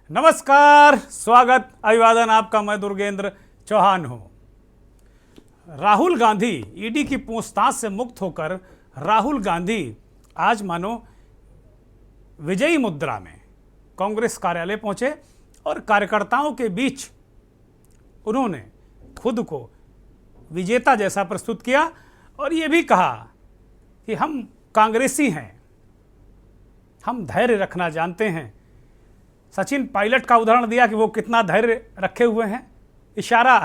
नमस्कार, स्वागत, अभिवादन आपका। मैं दुर्गेंद्र चौहान हूं। राहुल गांधी ईडी की पूछताछ से मुक्त होकर राहुल गांधी आज मानो विजयी मुद्रा में कांग्रेस कार्यालय पहुंचे और कार्यकर्ताओं के बीच उन्होंने खुद को विजेता जैसा प्रस्तुत किया और ये भी कहा कि हम कांग्रेसी हैं, हम धैर्य रखना जानते हैं। सचिन पायलट का उदाहरण दिया कि वो कितना धैर्य रखे हुए हैं। इशारा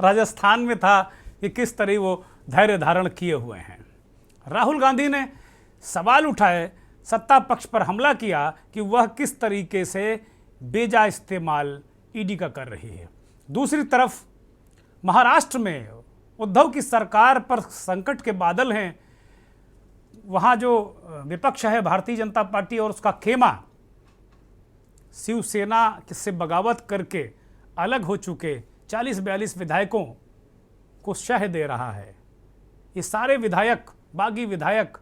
राजस्थान में था कि किस तरह वो धैर्य धारण किए हुए हैं। राहुल गांधी ने सवाल उठाए, सत्ता पक्ष पर हमला किया कि वह किस तरीके से बेजा इस्तेमाल ईडी का कर रही है। दूसरी तरफ महाराष्ट्र में उद्धव की सरकार पर संकट के बादल हैं। वहाँ जो विपक्ष है भारतीय जनता पार्टी और उसका खेमा शिवसेना से बगावत करके अलग हो चुके 40-42 विधायकों को शह दे रहा है। ये सारे विधायक, बागी विधायक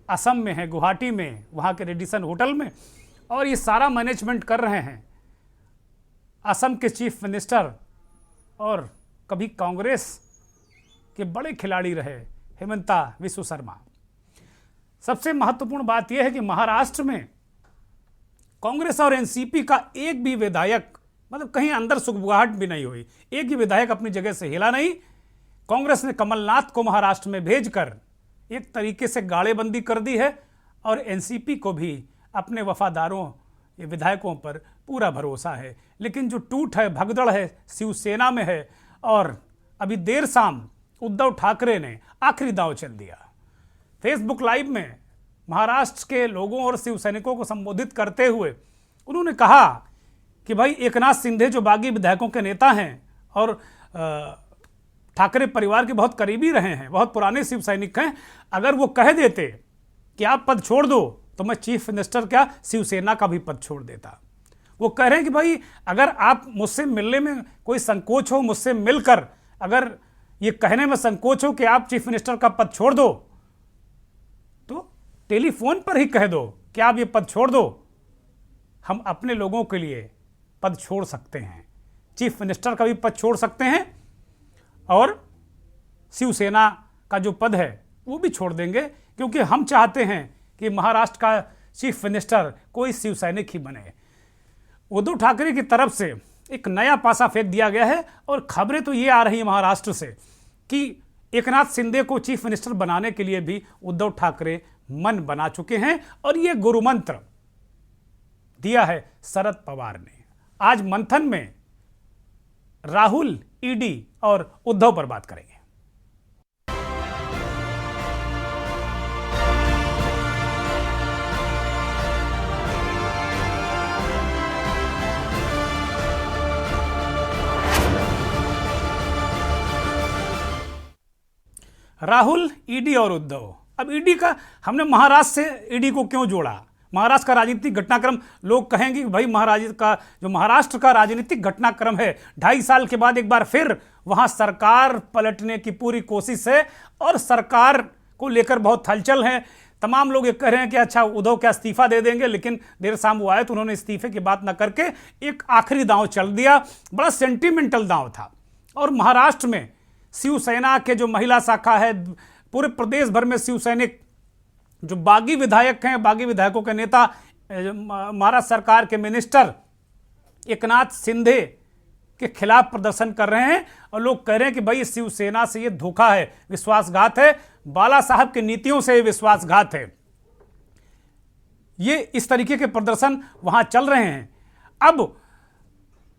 असम में हैं, गुवाहाटी में, वहाँ के रेडिसन होटल में, और ये सारा मैनेजमेंट कर रहे हैं असम के चीफ मिनिस्टर और कभी कांग्रेस के बड़े खिलाड़ी रहे हेमंता विश्व शर्मा। सबसे महत्वपूर्ण बात यह है कि महाराष्ट्र में कांग्रेस और एनसीपी का एक भी विधायक, मतलब कहीं अंदर सुगबुगाहट भी नहीं हुई, एक भी विधायक अपनी जगह से हिला नहीं। कांग्रेस ने कमलनाथ को महाराष्ट्र में भेजकर एक तरीके से गाड़ेबंदी कर दी है और एनसीपी को भी अपने वफादारों विधायकों पर पूरा भरोसा है। लेकिन जो टूट है, भगदड़ है, शिवसेना में है और अभी देर शाम उद्धव ठाकरे ने आखिरी दांव चल दिया। फेसबुक लाइव में महाराष्ट्र के लोगों और शिव सैनिकों को संबोधित करते हुए उन्होंने कहा कि भाई एकनाथ शिंदे जो बागी विधायकों के नेता हैं और ठाकरे परिवार के बहुत करीबी रहे हैं, बहुत पुराने शिव सैनिक हैं, अगर वो कह देते कि आप पद छोड़ दो तो मैं चीफ मिनिस्टर क्या शिवसेना का भी पद छोड़ देता। वो कह रहे हैं कि भाई अगर आप मुझसे मिलने में कोई संकोच हो, मुझसे मिलकर अगर ये कहने में संकोच हो कि आप चीफ मिनिस्टर का पद छोड़ दो तो टेलीफोन पर ही कह दो कि आप ये पद छोड़ दो, हम अपने लोगों के लिए पद छोड़ सकते हैं, चीफ मिनिस्टर का भी पद छोड़ सकते हैं और शिवसेना का जो पद है वो भी छोड़ देंगे, क्योंकि हम चाहते हैं कि महाराष्ट्र का चीफ मिनिस्टर कोई शिव सैनिक ही बने। उद्धव ठाकरे की तरफ से एक नया पासा फेंक दिया गया है और खबरें तो ये आ रही है महाराष्ट्र से कि एकनाथ शिंदे को चीफ मिनिस्टर बनाने के लिए भी उद्धव ठाकरे मन बना चुके हैं और ये गुरु मंत्र दिया है शरद पवार ने। आज मंथन में राहुल, ईडी और उद्धव पर बात करेंगे। राहुल, ईडी और उद्धव। अब ईडी का हमने महाराष्ट्र से ईडी को क्यों जोड़ा? महाराष्ट्र का राजनीतिक घटनाक्रम, लोग कहेंगे कि भाई महाराष्ट्र का राजनीतिक घटनाक्रम है, 2.5 साल के बाद एक बार फिर वहां सरकार पलटने की पूरी कोशिश है और सरकार को लेकर बहुत हलचल है। तमाम लोग ये कह रहे हैं कि अच्छा उद्धव क्या इस्तीफा दे देंगे, लेकिन देर शाम वो आए तो उन्होंने इस्तीफे की बात न करके एक आखिरी दांव चल दिया। बड़ा सेंटिमेंटल दांव था और महाराष्ट्र में शिवसेना के जो महिला शाखा है, पूरे प्रदेश भर में शिव सैनिक जो बागी विधायक हैं, बागी विधायकों के नेता, महाराष्ट्र सरकार के मिनिस्टर एकनाथ शिंदे के खिलाफ प्रदर्शन कर रहे हैं और लोग कह रहे हैं कि भाई शिवसेना से ये धोखा है, विश्वासघात है, बाला साहब की नीतियों से विश्वासघात है। ये इस तरीके के प्रदर्शन वहां चल रहे हैं। अब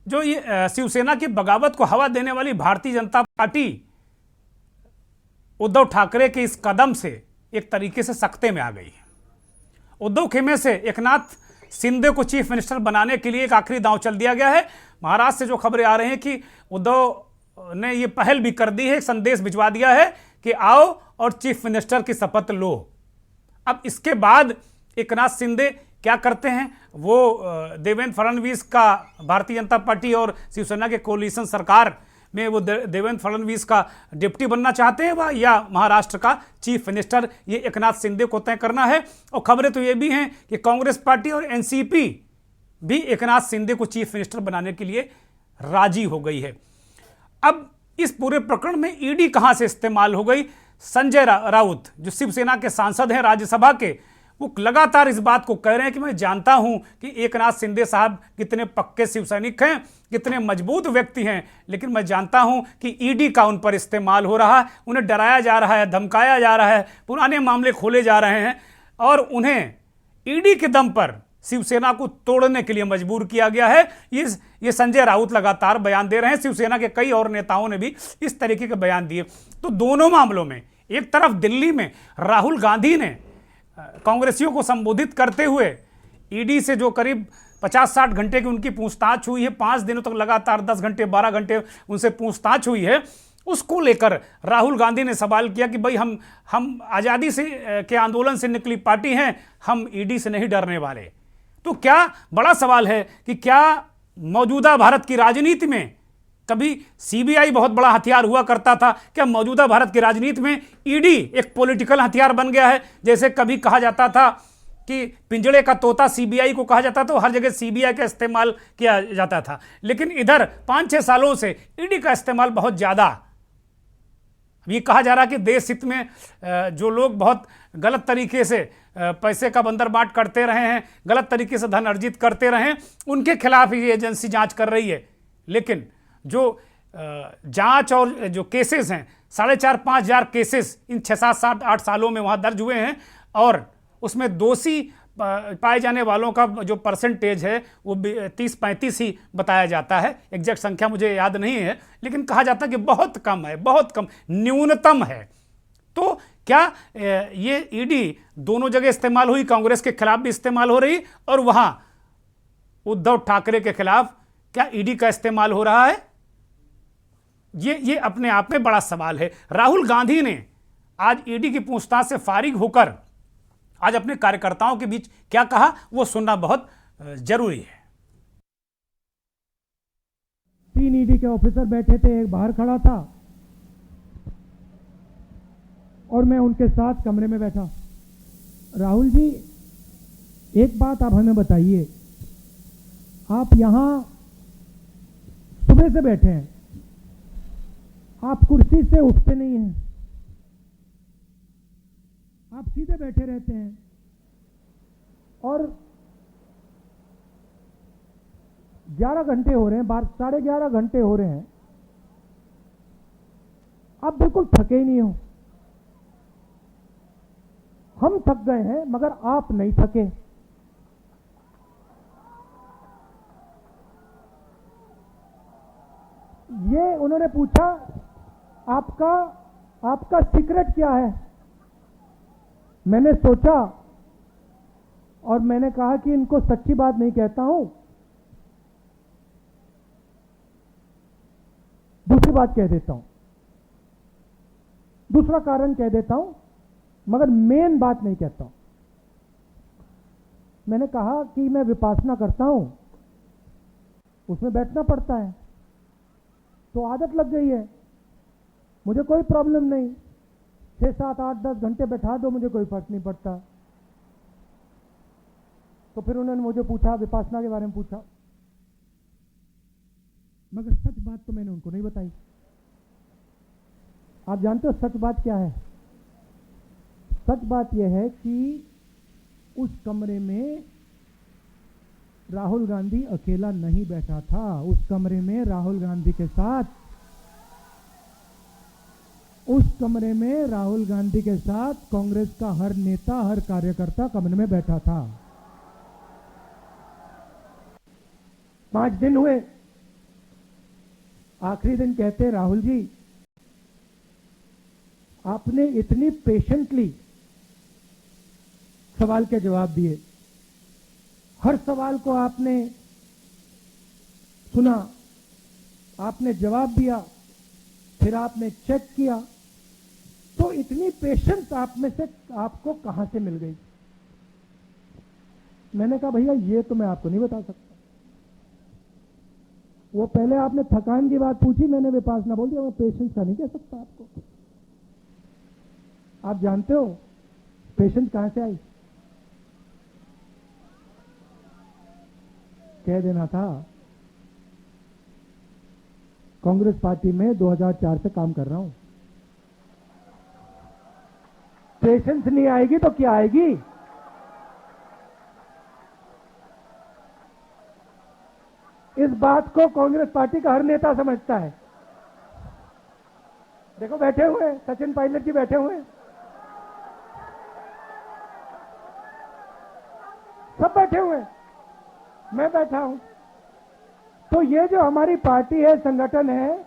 जो ये शिवसेना की बगावत को हवा देने वाली भारतीय जनता पार्टी उद्धव ठाकरे के इस कदम से एक तरीके से सख्ते में आ गई है। उद्धव खेमे से एकनाथ शिंदे को चीफ मिनिस्टर बनाने के लिए एक आखिरी दांव चल दिया गया है। महाराष्ट्र से जो खबरें आ रही हैं कि उद्धव ने ये पहल भी कर दी है, एक संदेश भिजवा दिया है कि आओ और चीफ मिनिस्टर की शपथ लो। अब इसके बाद एकनाथ शिंदे क्या करते हैं? वो देवेंद्र फडणवीस का भारतीय जनता पार्टी और शिवसेना के कोलिशन सरकार में वो देवेंद्र फडणवीस का डिप्टी बनना चाहते हैं या महाराष्ट्र का चीफ मिनिस्टर, ये एकनाथ शिंदे को तय करना है। और खबरें तो ये भी हैं कि कांग्रेस पार्टी और एनसीपी भी एकनाथ शिंदे को चीफ मिनिस्टर बनाने के लिए राजी हो गई है। अब इस पूरे प्रकरण में ईडी कहां से इस्तेमाल हो गई? संजय राउत जो शिवसेना के सांसद हैं राज्यसभा के, वो लगातार इस बात को कह रहे हैं कि मैं जानता हूं कि एकनाथ शिंदे साहब कितने पक्के शिव सैनिक हैं, कितने मजबूत व्यक्ति हैं, लेकिन मैं जानता हूं कि ईडी का उन पर इस्तेमाल हो रहा है, उन्हें डराया जा रहा है, धमकाया जा रहा है, पुराने मामले खोले जा रहे हैं और उन्हें ईडी के दम पर शिवसेना को तोड़ने के लिए मजबूर किया गया है। ये संजय राउत लगातार बयान दे रहे हैं। शिवसेना के कई और नेताओं ने भी इस तरीके के बयान दिए। तो दोनों मामलों में, एक तरफ दिल्ली में राहुल गांधी ने कांग्रेसियों को संबोधित करते हुए ईडी से जो करीब 50-60 घंटे की उनकी पूछताछ हुई है, 5 दिनों तक लगातार 10 घंटे 12 घंटे उनसे पूछताछ हुई है, उसको लेकर राहुल गांधी ने सवाल किया कि भाई हम आज़ादी से के आंदोलन से निकली पार्टी हैं, हम ईडी से नहीं डरने वाले। तो क्या बड़ा सवाल है कि क्या मौजूदा भारत की राजनीति में, कभी सीबीआई बहुत बड़ा हथियार हुआ करता था, क्या मौजूदा भारत की राजनीति में ईडी एक पॉलिटिकल हथियार बन गया है? जैसे कभी कहा जाता था कि पिंजड़े का तोता सीबीआई को कहा जाता, तो हर जगह सीबीआई का इस्तेमाल किया जाता था, लेकिन इधर 5-6 सालों से ईडी का इस्तेमाल बहुत ज़्यादा। ये कहा जा रहा है कि देश हित में जो लोग बहुत गलत तरीके से पैसे का बंदरबाट करते रहे हैं, गलत तरीके से धन अर्जित करते रहे हैं, उनके खिलाफ ये एजेंसी जांच कर रही है। लेकिन जो जांच और जो केसेस हैं, 4,500-5 हजार केसेस इन 6-7-8 सालों में वहाँ दर्ज हुए हैं और उसमें दोषी पाए जाने वालों का जो परसेंटेज है वो 30-35 ही बताया जाता है। एग्जैक्ट संख्या मुझे याद नहीं है, लेकिन कहा जाता है कि बहुत कम है, बहुत कम, न्यूनतम है। तो क्या ये ईडी दोनों जगह इस्तेमाल हुई, कांग्रेस के खिलाफ भी इस्तेमाल हो रही और वहां उद्धव ठाकरे के खिलाफ क्या ईडी का इस्तेमाल हो रहा है? ये अपने आप में बड़ा सवाल है। राहुल गांधी ने आज ईडी की पूछताछ से फारिग होकर आज अपने कार्यकर्ताओं के बीच क्या कहा, वो सुनना बहुत जरूरी है। 3 ईडी के ऑफिसर बैठे थे, एक बाहर खड़ा था और मैं उनके साथ कमरे में बैठा। राहुल जी, एक बात आप हमें बताइए, आप यहां सुबह से बैठे हैं, आप कुर्सी से उठते नहीं हैं, आप सीधे बैठे रहते हैं और 11 घंटे हो रहे हैं, 11:30 घंटे हो रहे हैं, आप बिल्कुल थके ही नहीं हो। हम थक गए हैं मगर आप नहीं थके। ये उन्होंने पूछा, आपका सीक्रेट क्या है? मैंने सोचा और मैंने कहा कि इनको सच्ची बात नहीं कहता हूं, दूसरी बात कह देता हूं, दूसरा कारण कह देता हूं, मगर मेन बात नहीं कहता हूं। मैंने कहा कि मैं विपासना करता हूं, उसमें बैठना पड़ता है, तो आदत लग गई है, मुझे कोई प्रॉब्लम नहीं, 6, 7, 8, 10 घंटे बैठा दो, मुझे कोई फर्क नहीं पड़ता। तो फिर उन्होंने मुझे पूछा, विपासना के बारे में पूछा, मगर सच बात तो मैंने उनको नहीं बताई। आप जानते हो सच बात क्या है? सच बात यह है कि उस कमरे में राहुल गांधी अकेला नहीं बैठा था। उस कमरे में राहुल गांधी के साथ कांग्रेस का हर नेता, हर कार्यकर्ता कमरे में बैठा था। 5 दिन हुए, आखिरी दिन कहते, राहुल जी, आपने इतनी पेशेंटली सवाल के जवाब दिए, हर सवाल को आपने सुना, आपने जवाब दिया, फिर आपने चेक किया, तो इतनी पेशेंस आप में से आपको कहां से मिल गई? मैंने कहा भैया ये तो मैं आपको नहीं बता सकता। वो पहले आपने थकान की बात पूछी, मैंने विपासना बोल दिया, मैं पेशेंस का नहीं कह सकता आपको। आप जानते हो पेशेंस कहां से आई? कह देना था, कांग्रेस पार्टी में 2004 से काम कर रहा हूं। पेशेंस नहीं आएगी तो क्या आएगी? इस बात को कांग्रेस पार्टी का हर नेता समझता है। देखो बैठे हुए हैं, सचिन पायलट जी बैठे हुए हैं, सब बैठे हुए हैं, मैं बैठा हूं। तो ये जो हमारी पार्टी है, संगठन है,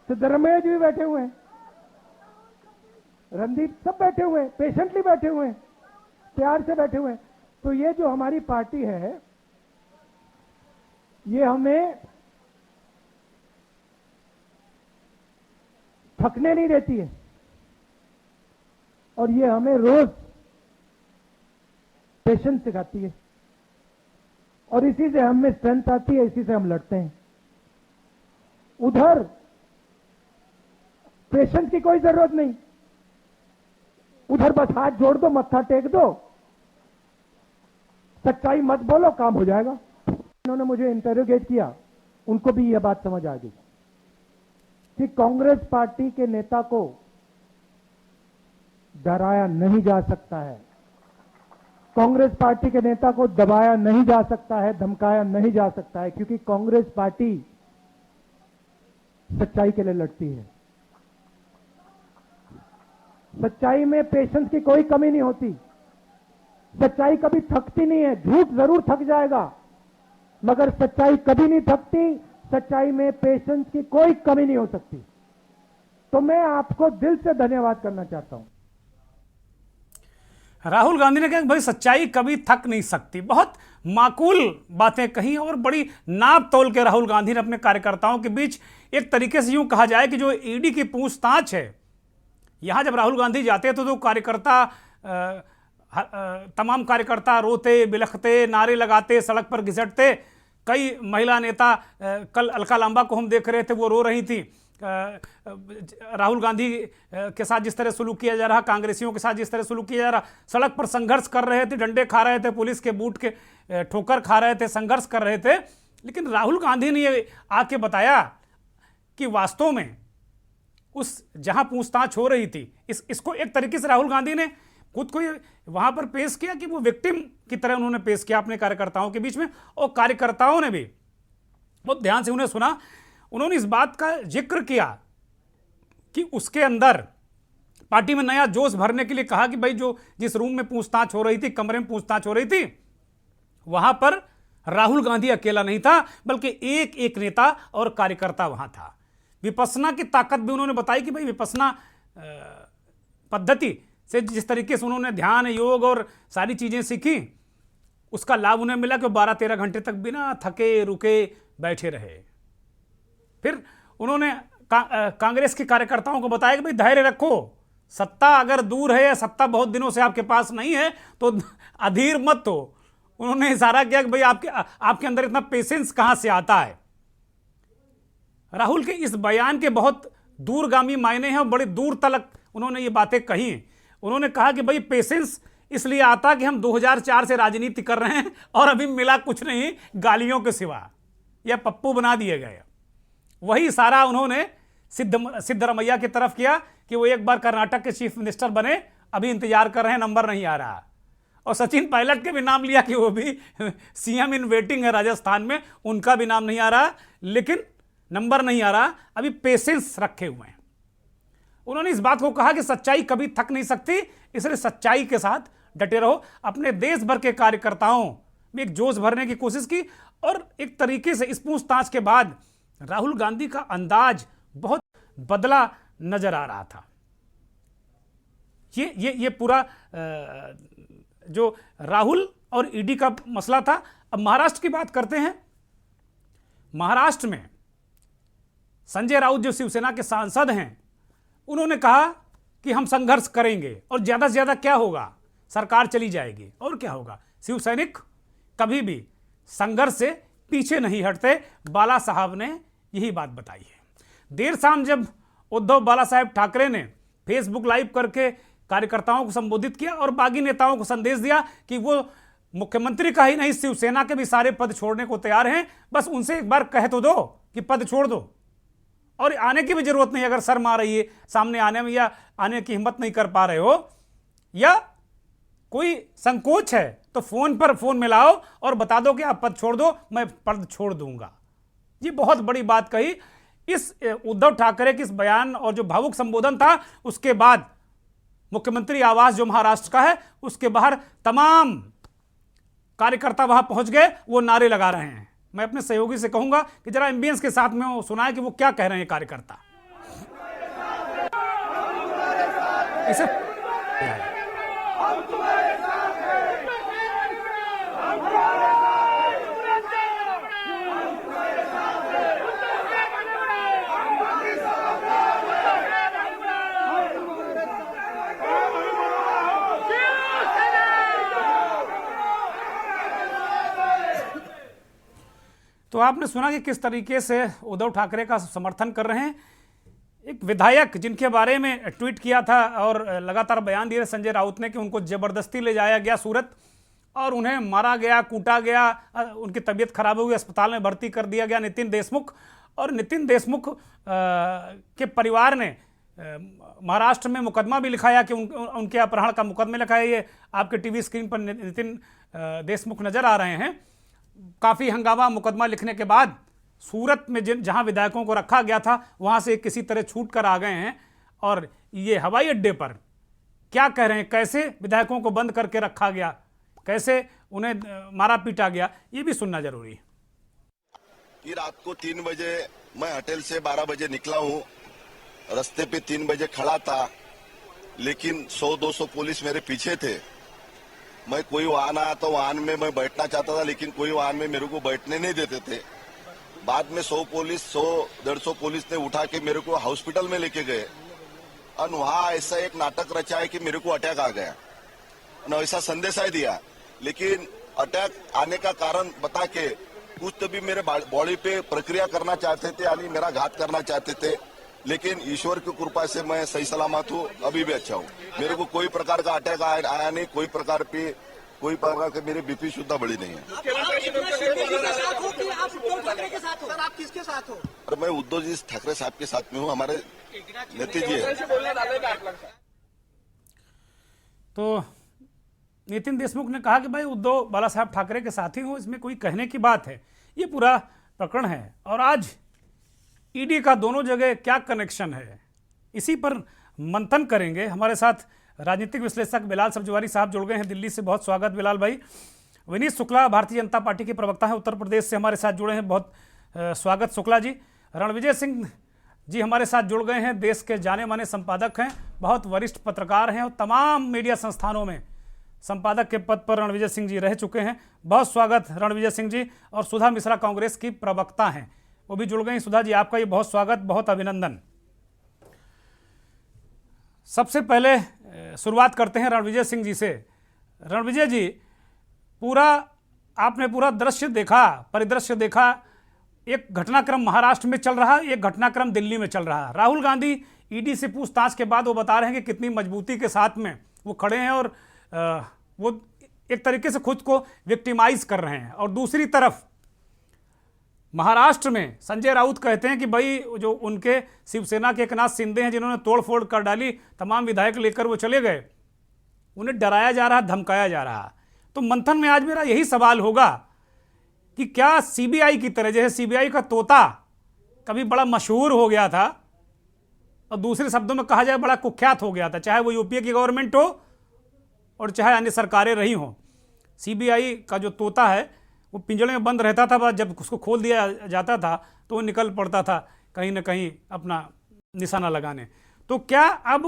सिद्धरमैया जी भी बैठे हुए हैं, रणदीप, सब बैठे हुए हैं, पेशेंटली बैठे हुए हैं, प्यार से बैठे हुए हैं। तो ये जो हमारी पार्टी है, ये हमें थकने नहीं देती है और ये हमें रोज पेशेंस सिखाती है और इसी से हमें स्ट्रेंथ आती है, इसी से हम लड़ते हैं। उधर पेशेंस की कोई जरूरत नहीं, उधर बस हाथ जोड़ दो, मत्था टेक दो, सच्चाई मत बोलो, काम हो जाएगा। उन्होंने मुझे इंटरोगेट किया, उनको भी यह बात समझ आ गई कि कांग्रेस पार्टी के नेता को डराया नहीं जा सकता है, कांग्रेस पार्टी के नेता को दबाया नहीं जा सकता है, धमकाया नहीं जा सकता है, क्योंकि कांग्रेस पार्टी सच्चाई के लिए लड़ती है। सच्चाई में पेशेंस की कोई कमी नहीं होती, सच्चाई कभी थकती नहीं है। झूठ जरूर थक जाएगा, मगर सच्चाई कभी नहीं थकती, सच्चाई में पेशेंस की कोई कमी नहीं हो सकती। तो मैं आपको दिल से धन्यवाद करना चाहता हूं। राहुल गांधी ने कहा कि भाई सच्चाई कभी थक नहीं सकती। बहुत माकूल बातें कही और बड़ी नाप तोल के राहुल गांधी ने अपने कार्यकर्ताओं के बीच, एक तरीके से यूं कहा जाए कि जो ईडी की पूछताछ है, यहां जब राहुल गांधी जाते तो कार्यकर्ता, तमाम कार्यकर्ता रोते बिलखते, नारे लगाते, सड़क पर घिसटते। कई महिला नेता, कल अलका लांबा को हम देख रहे थे, वो रो रही थी। राहुल गांधी के साथ जिस तरह सलूक किया जा रहा, कांग्रेसियों के साथ जिस तरह सलूक किया जा रहा, सड़क पर संघर्ष कर रहे थे, डंडे खा रहे थे, पुलिस के बूट के ठोकर खा रहे थे, संघर्ष कर रहे थे। लेकिन राहुल गांधी ने ये आके बताया कि वास्तव में उस जहां पूछताछ हो रही थी, इसको एक तरीके से राहुल गांधी ने खुद को वहां पर पेश किया कि वो विक्टिम की तरह उन्होंने पेश किया अपने कार्यकर्ताओं के बीच में, और कार्यकर्ताओं ने भी बहुत ध्यान से उन्हें सुना। उन्होंने इस बात का जिक्र किया कि उसके अंदर पार्टी में नया जोश भरने के लिए कहा कि भाई जो जिस रूम में पूछताछ हो रही थी, कमरे में पूछताछ हो रही थी, वहां पर राहुल गांधी अकेला नहीं था, बल्कि एक एक नेता और कार्यकर्ता वहां था। विपश्यना की ताकत भी उन्होंने बताई कि भाई विपश्यना पद्धति से जिस तरीके से उन्होंने ध्यान, योग और सारी चीजें सीखी, उसका लाभ उन्हें मिला कि 12-13 घंटे तक बिना थके रुके बैठे रहे। फिर उन्होंने कांग्रेस के कार्यकर्ताओं को बताया कि भाई धैर्य रखो, सत्ता अगर दूर है या सत्ता बहुत दिनों से आपके पास नहीं है तो अधीर मत हो। उन्होंने इशारा किया कि भाई आपके अंदर इतना पेशेंस कहां से आता है। राहुल के इस बयान के बहुत दूरगामी मायने हैं और बड़ी दूर तक उन्होंने ये बातें कही। उन्होंने कहा कि भाई पेशेंस इसलिए आता कि हम 2004 से राजनीति कर रहे हैं और अभी मिला कुछ नहीं गालियों के सिवा, या पप्पू बना दिए गए। वही इशारा उन्होंने सिद्धरमैया की तरफ किया कि वो एक बार कर्नाटक के चीफ मिनिस्टर बने, अभी इंतजार कर रहे हैं, नंबर नहीं आ रहा। और सचिन पायलट के भी नाम लिया कि वो भी सीएम इन वेटिंग है राजस्थान में, उनका भी नाम नहीं आ रहा, लेकिन नंबर नहीं आ रहा, अभी पेशेंस रखे हुए हैं। उन्होंने इस बात को कहा कि सच्चाई कभी थक नहीं सकती, इसलिए सच्चाई के साथ डटे रहो। अपने देश भर के कार्यकर्ताओं में एक जोश भरने की कोशिश की और एक तरीके से इस पूछताछ के बाद राहुल गांधी का अंदाज बहुत बदला नजर आ रहा था। ये पूरा जो राहुल और ईडी का मसला था। अब महाराष्ट्र की बात करते हैं। महाराष्ट्र में संजय राउत जो शिवसेना के सांसद हैं, उन्होंने कहा कि हम संघर्ष करेंगे और ज्यादा से ज्यादा क्या होगा, सरकार चली जाएगी और क्या होगा। शिव सैनिक कभी भी संघर्ष से पीछे नहीं हटते, बाला साहब ने यही बात बताई है। देर शाम जब उद्धव बाला साहेब ठाकरे ने फेसबुक लाइव करके कार्यकर्ताओं को संबोधित किया और बागी नेताओं को संदेश दिया कि वो मुख्यमंत्री का ही नहीं, शिवसेना के भी सारे पद छोड़ने को तैयार हैं। बस उनसे एक बार कह तो दो कि पद छोड़ दो, और आने की भी जरूरत नहीं। अगर शर्म आ रही है सामने आने में, या आने की हिम्मत नहीं कर पा रहे हो, या कोई संकोच है, तो फोन पर फोन मिलाओ और बता दो कि आप पद छोड़ दो, मैं पद छोड़ दूंगा। ये बहुत बड़ी बात कही। इस उद्धव ठाकरे के इस बयान और जो भावुक संबोधन था, उसके बाद मुख्यमंत्री आवास जो महाराष्ट्र का है, उसके बाहर तमाम कार्यकर्ता वहां पहुंच गए, वो नारे लगा रहे हैं। मैं अपने सहयोगी से कहूंगा कि जरा एम्बियंस के साथ में वो सुनाए कि वो क्या कह रहे हैं कार्यकर्ता। इसे तो आपने सुना कि किस तरीके से उद्धव ठाकरे का समर्थन कर रहे हैं। एक विधायक जिनके बारे में ट्वीट किया था और लगातार बयान दिए संजय राउत ने कि उनको जबरदस्ती ले जाया गया सूरत और उन्हें मारा गया, कूटा गया, उनकी तबीयत खराब हुई, अस्पताल में भर्ती कर दिया गया नितिन देशमुख। और नितिन देशमुख के परिवार ने महाराष्ट्र में मुकदमा भी लिखाया कि उनके अपहरण का मुकदमा लिखा है। ये आपके टीवी स्क्रीन पर नितिन देशमुख नजर आ रहे हैं। काफ़ी हंगामा मुकदमा लिखने के बाद सूरत में जहां विधायकों को रखा गया था, वहां से किसी तरह छूट कर आ गए हैं। और ये हवाई अड्डे पर क्या कह रहे हैं, कैसे विधायकों को बंद करके रखा गया, कैसे उन्हें मारा पीटा गया, ये भी सुनना जरूरी है। कि रात को 3 बजे मैं होटल से 12 बजे निकला हूँ, रास्ते पे 3 बजे खड़ा था, लेकिन 100-200 पुलिस मेरे पीछे थे। मैं कोई वाहन आया तो वाहन में मैं बैठना चाहता था, लेकिन कोई वाहन में मेरे को बैठने नहीं देते थे। बाद में 100-150 पुलिस ने उठा के मेरे को हॉस्पिटल में लेके गए और वहाँ ऐसा एक नाटक रचा है कि मेरे को अटैक आ गया और ऐसा संदेश ही दिया। लेकिन अटैक आने का कारण बता के कुछ तो भी मेरे बॉडी पे प्रक्रिया करना चाहते थे, यानी मेरा घात करना चाहते थे, लेकिन ईश्वर की कृपा से मैं सही सलामत हूँ, अभी भी अच्छा हूँ। मेरे को कोई प्रकार का अटैक आया नहीं, कोई प्रकार की मेरी बीपी शुद्धा बढ़ी नहीं है। आप किसके साथ हो? और मैं उद्धव जी ठाकरे साहब के साथ में हूँ, हमारे नेता जी है। तो नितिन देशमुख ने कहा कि भाई उद्धव बाला साहब ठाकरे के साथी हो, इसमें कोई कहने की बात है। ये पूरा प्रकरण है। और आज ईडी का दोनों जगह क्या कनेक्शन है, इसी पर मंथन करेंगे। हमारे साथ राजनीतिक विश्लेषक बिलाल सब्जवारी साहब जुड़ गए हैं दिल्ली से। बहुत स्वागत बिलाल भाई। विनीत शुक्ला भारतीय जनता पार्टी के प्रवक्ता हैं, उत्तर प्रदेश से हमारे साथ जुड़े हैं। बहुत स्वागत शुक्ला जी। रणविजय सिंह जी हमारे साथ जुड़ गए हैं, देश के जाने माने संपादक हैं, बहुत वरिष्ठ पत्रकार हैं और तमाम मीडिया संस्थानों में संपादक के पद पर रणविजय सिंह जी रह चुके हैं। बहुत स्वागत रणविजय सिंह जी। और सुधा मिश्रा कांग्रेस की प्रवक्ता हैं, वो भी जुड़ गई। सुधा जी आपका ये बहुत स्वागत, बहुत अभिनंदन। सबसे पहले शुरुआत करते हैं रणविजय सिंह जी से। रणविजय जी, आपने पूरा दृश्य देखा, परिदृश्य देखा। एक घटनाक्रम महाराष्ट्र में चल रहा है, एक घटनाक्रम दिल्ली में चल रहा है। राहुल गांधी ईडी से पूछताछ के बाद वो बता रहे हैं कि कितनी मजबूती के साथ में वो खड़े हैं और वो एक तरीके से खुद को विक्टिमाइज कर रहे हैं। और दूसरी तरफ महाराष्ट्र में संजय राउत कहते हैं कि भाई जो उनके शिवसेना के एकनाथ शिंदे हैं, जिन्होंने तोड़फोड़ कर डाली, तमाम विधायक लेकर वो चले गए, उन्हें डराया जा रहा, धमकाया जा रहा। तो मंथन में आज मेरा यही सवाल होगा कि क्या सीबीआई की तरह, जैसे सीबीआई का तोता कभी बड़ा मशहूर हो गया था और दूसरे शब्दों में कहा जाए बड़ा कुख्यात हो गया था, चाहे वो यूपीए की गवर्नमेंट हो और चाहे अन्य सरकारें रही हों, सीबीआई का जो तोता है वो पिंजड़े में बंद रहता था, जब उसको खोल दिया जाता था तो वो निकल पड़ता था कहीं ना कहीं अपना निशाना लगाने। तो क्या अब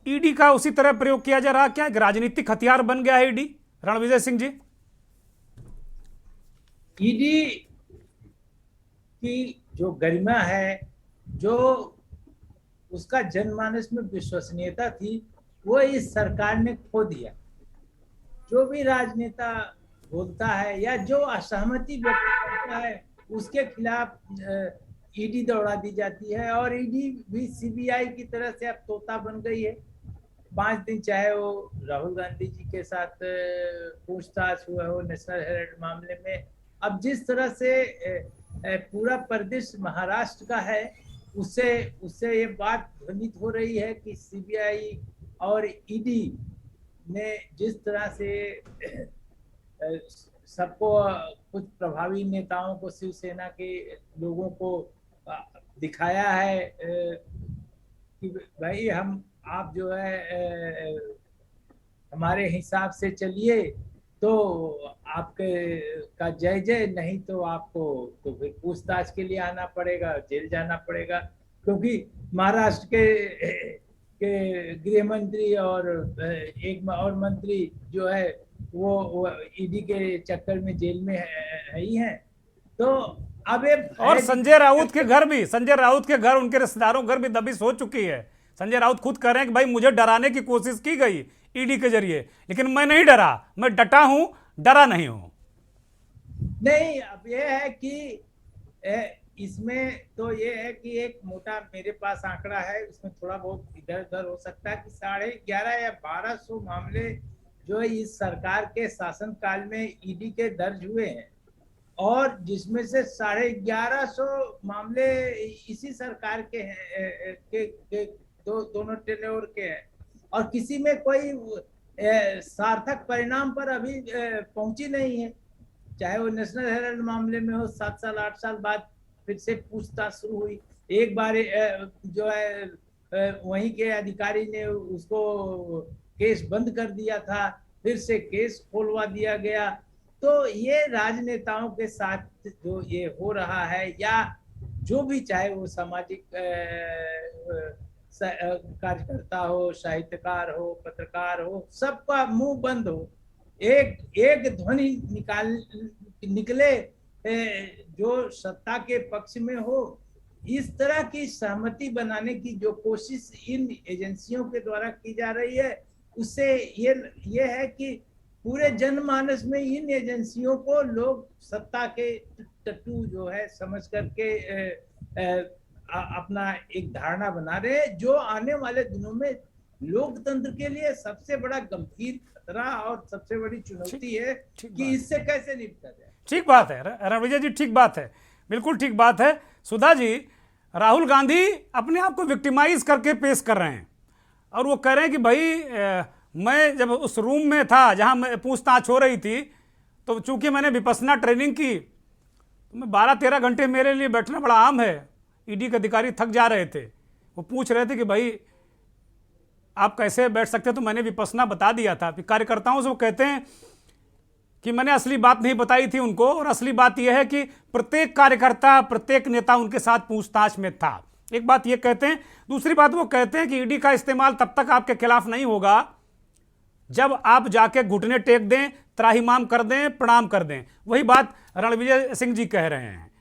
ईडी का उसी तरह प्रयोग किया जा रहा, क्या एक राजनीतिक हथियार बन गया है ईडी? रणविजय सिंह जी। ईडी की जो गरिमा है, जो उसका जनमानस में विश्वसनीयता थी, वो इस सरकार ने खो दिया। जो भी राजनेता बोलता है या जो असहमति व्यक्त करता है, उसके खिलाफ ईडी दौड़ा दी जाती है। और ईडी भी सीबीआई की तरह से अब तोता बन गई है। 5 दिन चाहे वो राहुल गांधी जी के साथ पूछताछ हुआ हो नेशनल हेराल्ड मामले में, अब जिस तरह से पूरा प्रदेश महाराष्ट्र का है, उससे उससे ये बात ध्वनित हो रही है कि सीबीआई और ईडी ने जिस तरह से सबको, कुछ प्रभावी नेताओं को, शिवसेना के लोगों को दिखाया है कि भाई आप जो है हमारे हिसाब से चलिए तो आपके का जय जय, नहीं तो आपको तो फिर पूछताछ के लिए आना पड़ेगा, जेल जाना पड़ेगा। क्योंकि महाराष्ट्र के गृह मंत्री और एक और मंत्री जो है वो ईडी के चक्कर में जेल में है ही हैं। तो अब और संजय राउत के घर भी, संजय राउत के घर, उनके रिश्तेदारों घर भी दबिश हो चुकी है। संजय राउत खुद कह रहे हैं कि भाई मुझे डराने की कोशिश की गई ईडी के जरिए, लेकिन मैं नहीं डरा, मैं डटा हूं, डरा नहीं हूं। नहीं, अब ये है कि इसमें तो ये है कि एक मोटा मेरे पास आंकड़ा है, उसमें थोड़ा बहुत इधर उधर हो सकता है कि 1150 या 1200 मामले जो इस सरकार के शासनकाल में ईडी के दर्ज हुए हैं, और जिसमें से 1150 मामले इसी सरकार के हैं, के दोनों टेन्योर के हैं, और किसी में कोई सार्थक परिणाम पर अभी पहुंची नहीं है। चाहे वो नेशनल हेराल्ड मामले में हो, 7 साल 8 साल बाद फिर से पूछताछ शुरू हुई। एक बार जो है वहीं के अधिकारी ने उसको केस बंद कर दिया था, फिर से केस खोलवा दिया गया। तो ये राजनेताओं के साथ जो ये हो रहा है, या जो भी, चाहे वो सामाजिक कार्यकर्ता हो, साहित्यकार हो, पत्रकार हो, सबका मुंह बंद हो, एक ध्वनि निकले जो सत्ता के पक्ष में हो। इस तरह की सहमति बनाने की जो कोशिश इन एजेंसियों के द्वारा की जा रही है, उससे ये है कि पूरे जनमानस में इन एजेंसियों को लोग सत्ता के टट्टू जो है समझ करके अपना एक धारणा बना रहे हैं, जो आने वाले दिनों में लोकतंत्र के लिए सबसे बड़ा गंभीर खतरा और सबसे बड़ी चुनौती है कि इससे कैसे निपटा जाए। ठीक बात है रणविजय जी, ठीक बात है, बिल्कुल ठीक बात है। सुधा जी, राहुल गांधी अपने आप को विक्टिमाइज करके पेश कर रहे हैं और वो कह रहे हैं कि भाई मैं जब उस रूम में था जहां पूछताछ हो रही थी, तो चूंकि मैंने विपस्सना ट्रेनिंग की, तो मैं 12-13 घंटे मेरे लिए बैठना बड़ा आम है। ईडी के अधिकारी थक जा रहे थे, वो पूछ रहे थे कि भाई आप कैसे बैठ सकते, तो मैंने विपस्सना बता दिया था। कार्यकर्ताओं से वो कहते हैं कि मैंने असली बात नहीं बताई थी उनको, और असली बात यह है कि प्रत्येक कार्यकर्ता, प्रत्येक नेता उनके साथ पूछताछ में था। एक बात ये कहते हैं। दूसरी बात वो कहते हैं कि ईडी का इस्तेमाल तब तक आपके खिलाफ नहीं होगा जब आप जाके घुटने टेक दें, त्राहिमाम कर दें, प्रणाम कर दें। वही बात रणविजय सिंह जी कह रहे हैं।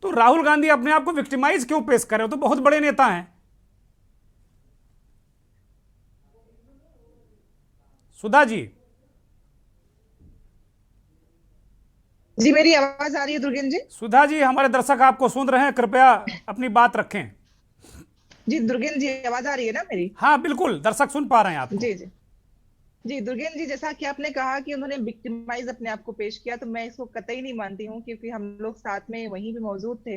तो राहुल गांधी अपने आप को विक्टिमाइज क्यों पेश कर रहे हो? तो बहुत बड़े नेता हैं। सुधा जी, जी मेरी आवाज आ रही है दुर्गेन जी? सुधा जी, हमारे दर्शक आपको सुन रहे हैं, कृपया अपनी बात रखें। जी दुर्गेन जी, आवाज आ रही है ना मेरी? हाँ बिल्कुल, दर्शक सुन पा रहे हैं आपको। जी जी जी दुर्गेन जी, जैसा कि आपने कहा कि उन्होंने विक्टिमाइज अपने आप को पेश किया, तो मैं इसको कतई नहीं मानती हूँ, क्योंकि हम लोग साथ में वहीं भी मौजूद थे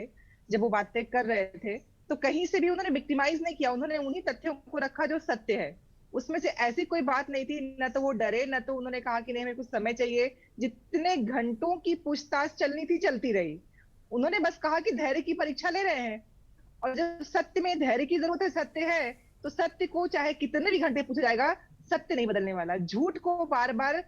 जब वो बातें कर रहे थे। तो कहीं से भी उन्होंने विक्टिमाइज नहीं किया, उन्होंने उन्हीं तथ्यों को रखा जो सत्य है। उसमें से ऐसी कोई बात नहीं थी, न तो वो डरे, न तो उन्होंने कहा कि नहीं हमें कुछ समय चाहिए। जितने घंटों की पूछताछ चलनी थी चलती रही। उन्होंने बस कहा कि धैर्य की परीक्षा ले रहे हैं, और जब सत्य में धैर्य की जरूरत है, सत्य है, तो सत्य को चाहे कितने भी घंटे पूछा जाएगा, सत्य नहीं बदलने वाला। झूठ को बार बार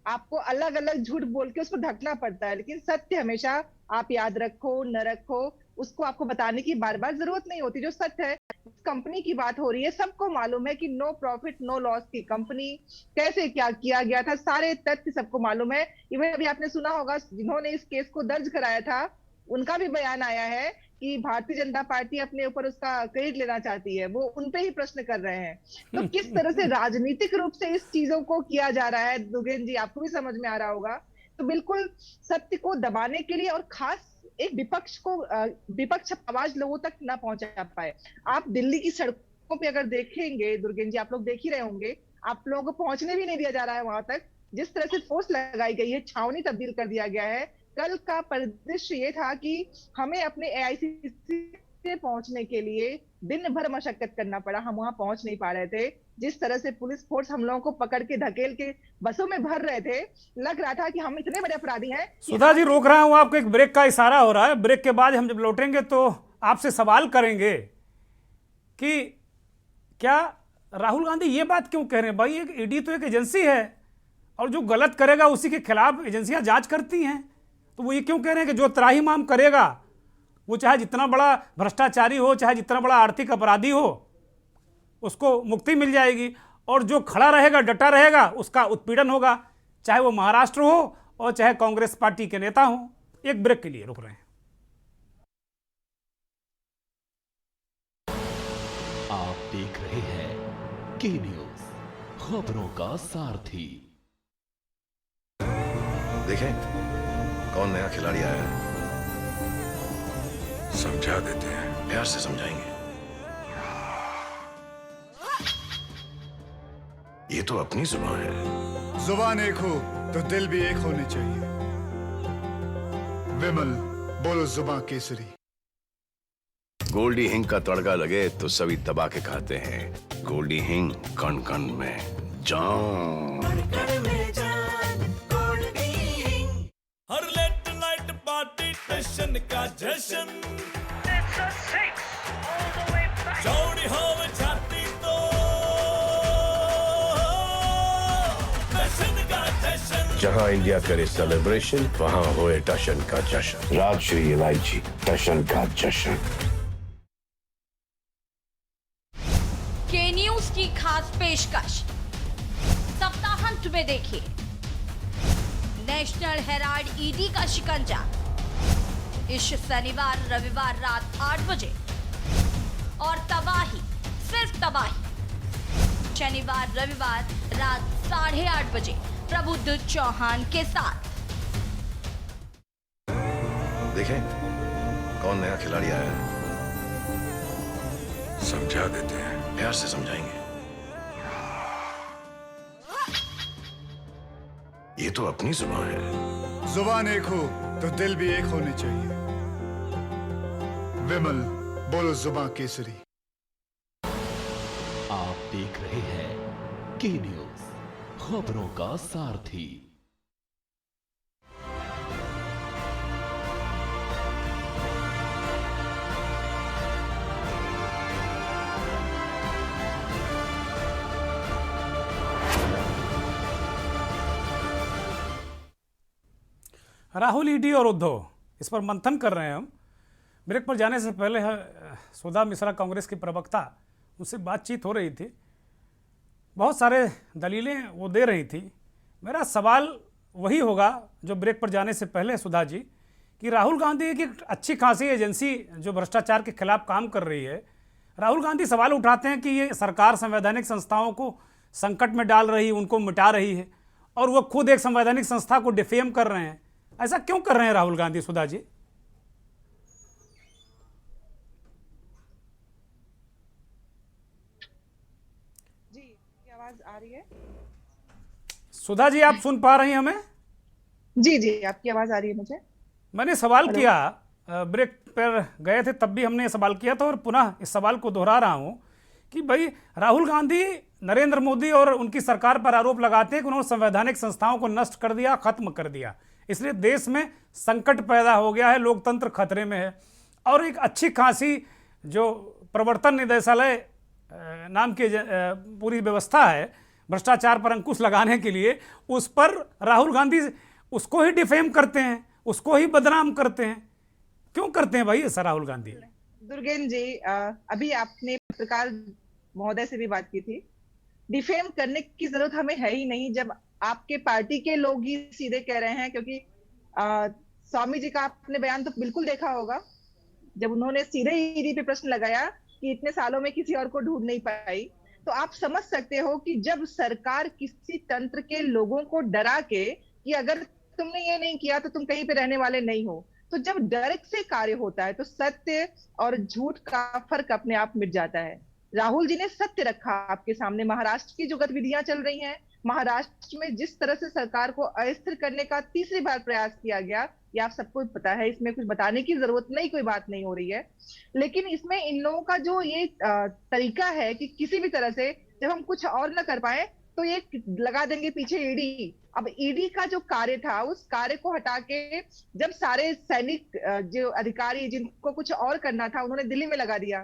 आपको अलग अलग झूठ बोल के उसको ढकना पड़ता है, लेकिन सत्य हमेशा आप याद रखो न रखो, उसको आपको बताने की बार बार जरूरत नहीं होती। जो सत्य है, कंपनी की बात हो रही है, सबको मालूम है कि नो प्रॉफिट नो लॉस की कंपनी, कैसे क्या किया गया था, सारे तथ्य सबको मालूम है। इवन अभी आपने सुना होगा, जिन्होंने इस केस को दर्ज कराया था, उनका भी बयान आया है कि भारतीय जनता पार्टी अपने ऊपर उसका क्रेडिट लेना चाहती है, वो उनपे ही प्रश्न कर रहे हैं। तो किस तरह से राजनीतिक रूप से इस चीजों को किया जा रहा है, दुर्गेन जी आपको भी समझ में आ रहा होगा। तो बिल्कुल सत्य को दबाने के लिए, और खास एक विपक्ष आवाज लोगों तक ना पहुंचा पाए। आप दिल्ली की सड़कों पे अगर देखेंगे दुर्गेन जी, आप लोग देख ही रहे होंगे, आप लोगों को पहुंचने भी नहीं दिया जा रहा है वहां तक। जिस तरह से फोर्स लगाई गई है, छावनी तब्दील कर दिया गया है। कल का परिदृश्य ये था कि हमें अपने एआईसीसी से पहुंचने के लिए दिन भर मशक्कत करना पड़ा, हम वहां पहुंच नहीं पा रहे थे। जिस तरह से पुलिस फोर्स हम लोगों को पकड़ के धकेल के बसों में भर रहे थे, लग रहा था कि हम इतने बड़े अपराधी हैं। सुधा जी रोक रहा हूं आपको, एक ब्रेक का इशारा हो रहा है। ब्रेक के बाद हम जब लौटेंगे तो आपसे सवाल करेंगे कि क्या राहुल गांधी ये बात क्यों कह रहे हैं? भाई एक ईडी तो एक एजेंसी है और जो गलत करेगा उसी के खिलाफ एजेंसियां जांच करती हैं, तो वो ये क्यों कह रहे हैं कि जो त्राहिमाम करेगा वो चाहे जितना बड़ा भ्रष्टाचारी हो, चाहे जितना बड़ा आर्थिक अपराधी हो, उसको मुक्ति मिल जाएगी, और जो खड़ा रहेगा, डटा रहेगा, उसका उत्पीड़न होगा, चाहे वो महाराष्ट्र हो और चाहे कांग्रेस पार्टी के नेता हो। एक ब्रेक के लिए रुक रहे हैं। आप देख रहे हैं के न्यूज, खबरों का सारथी। देखें कौन नया खिलाड़ी आया है, समझा देते हैं, प्यार से समझाएंगे। ये तो अपनी जुबान है। जुबान एक हो तो दिल भी एक होने चाहिए। विमल बोलो जुबान केसरी। गोल्डी हिंग का तड़का लगे तो सभी दबा के खाते हैं। गोल्डी हिंग कण कण में जान। हर लेट नाइट पार्टी टेंशन का जश्न, चौड़ी हो छाती तो टशन का जश्न। जहां इंडिया करे सेलिब्रेशन, वहां होए टशन का जश्न। राजश्री इलायची टशन का जश्न। के न्यूज की खास पेशकश सप्ताहांत में देखिए नेशनल हेराल्ड ईडी का शिकंजा इस शनिवार रविवार रात 8 बजे, और तबाही सिर्फ तबाही शनिवार रविवार रात 8:30 बजे प्रबुद्ध चौहान के साथ। देखें कौन नया खिलाड़ी आया है, समझा देते हैं, प्यार से समझाएंगे। ये तो अपनी जुबान है। जुबान एक हो तो दिल भी एक होने चाहिए। विमल बोलो जुबान केसरी। आप देख रहे हैं के न्यूज, खबरों का सारथी। राहुल, ईडी और उद्धव, इस पर मंथन कर रहे हैं हम। ब्रेक पर जाने से पहले सुधा मिश्रा कांग्रेस की प्रवक्ता, उनसे बातचीत हो रही थी, बहुत सारे दलीलें वो दे रही थी। मेरा सवाल वही होगा जो ब्रेक पर जाने से पहले सुधा जी, कि राहुल गांधी की अच्छी खासी एजेंसी जो भ्रष्टाचार के खिलाफ काम कर रही है, राहुल गांधी सवाल उठाते हैं कि ये सरकार संवैधानिक संस्थाओं को संकट में डाल रही है, उनको मिटा रही है, और वो खुद एक संवैधानिक संस्था को डिफेम कर रहे हैं। ऐसा क्यों कर रहे हैं राहुल गांधी, सुधा जी? जी, आवाज आ रही है? सुधा जी आप सुन पा रही हैं हमें? जी जी, आपकी आवाज आ रही है मुझे। मैंने सवाल किया, ब्रेक पर गए थे तब भी हमने ये सवाल किया था, और पुनः इस सवाल को दोहरा रहा हूं कि भाई राहुल गांधी नरेंद्र मोदी और उनकी सरकार पर आरोप लगाते हैं कि उन्होंने संवैधानिक संस्थाओं को नष्ट कर दिया, खत्म कर दिया, इसलिए देश में संकट पैदा हो गया है, लोकतंत्र खतरे में है। और एक अच्छी खासी जो प्रवर्तन निदेशालय नाम की पूरी व्यवस्था है भ्रष्टाचार पर अंकुश लगाने के लिए, उस पर राहुल गांधी उसको ही डिफेम करते हैं, उसको ही बदनाम करते हैं। क्यों करते हैं भाई ऐसा राहुल गांधी? दुर्गेन जी, अभी आपने पत्रकार महोदय से भी बात की थी। डिफेम करने की जरूरत हमें है ही नहीं, जब आपके पार्टी के लोग ही सीधे कह रहे हैं। क्योंकि स्वामी जी का आपने बयान तो बिल्कुल देखा होगा, जब उन्होंने सीधे ईडी पे प्रश्न लगाया कि इतने सालों में किसी और को ढूंढ नहीं पाई, तो आप समझ सकते हो कि जब सरकार किसी तंत्र के लोगों को डरा के कि अगर तुमने ये नहीं किया तो तुम कहीं पे रहने वाले नहीं हो, तो जब डर से कार्य होता है तो सत्य और झूठ का फर्क अपने आप मिट जाता है। राहुल जी ने सत्य रखा आपके सामने। महाराष्ट्र की जो गतिविधियां चल रही हैं, महाराष्ट्र में जिस तरह से सरकार को अस्थिर करने का तीसरी बार प्रयास किया गया, ये आप सबको पता है, इसमें कुछ बताने की जरूरत नहीं, कोई बात नहीं हो रही है। लेकिन इसमें इन लोगों का जो ये तरीका है कि किसी भी तरह से जब हम कुछ और न कर पाए तो ये लगा देंगे पीछे ईडी। अब ईडी का जो कार्य था, उस कार्य को हटा के जब सारे सैनिक जो अधिकारी जिनको कुछ और करना था उन्होंने दिल्ली में लगा दिया,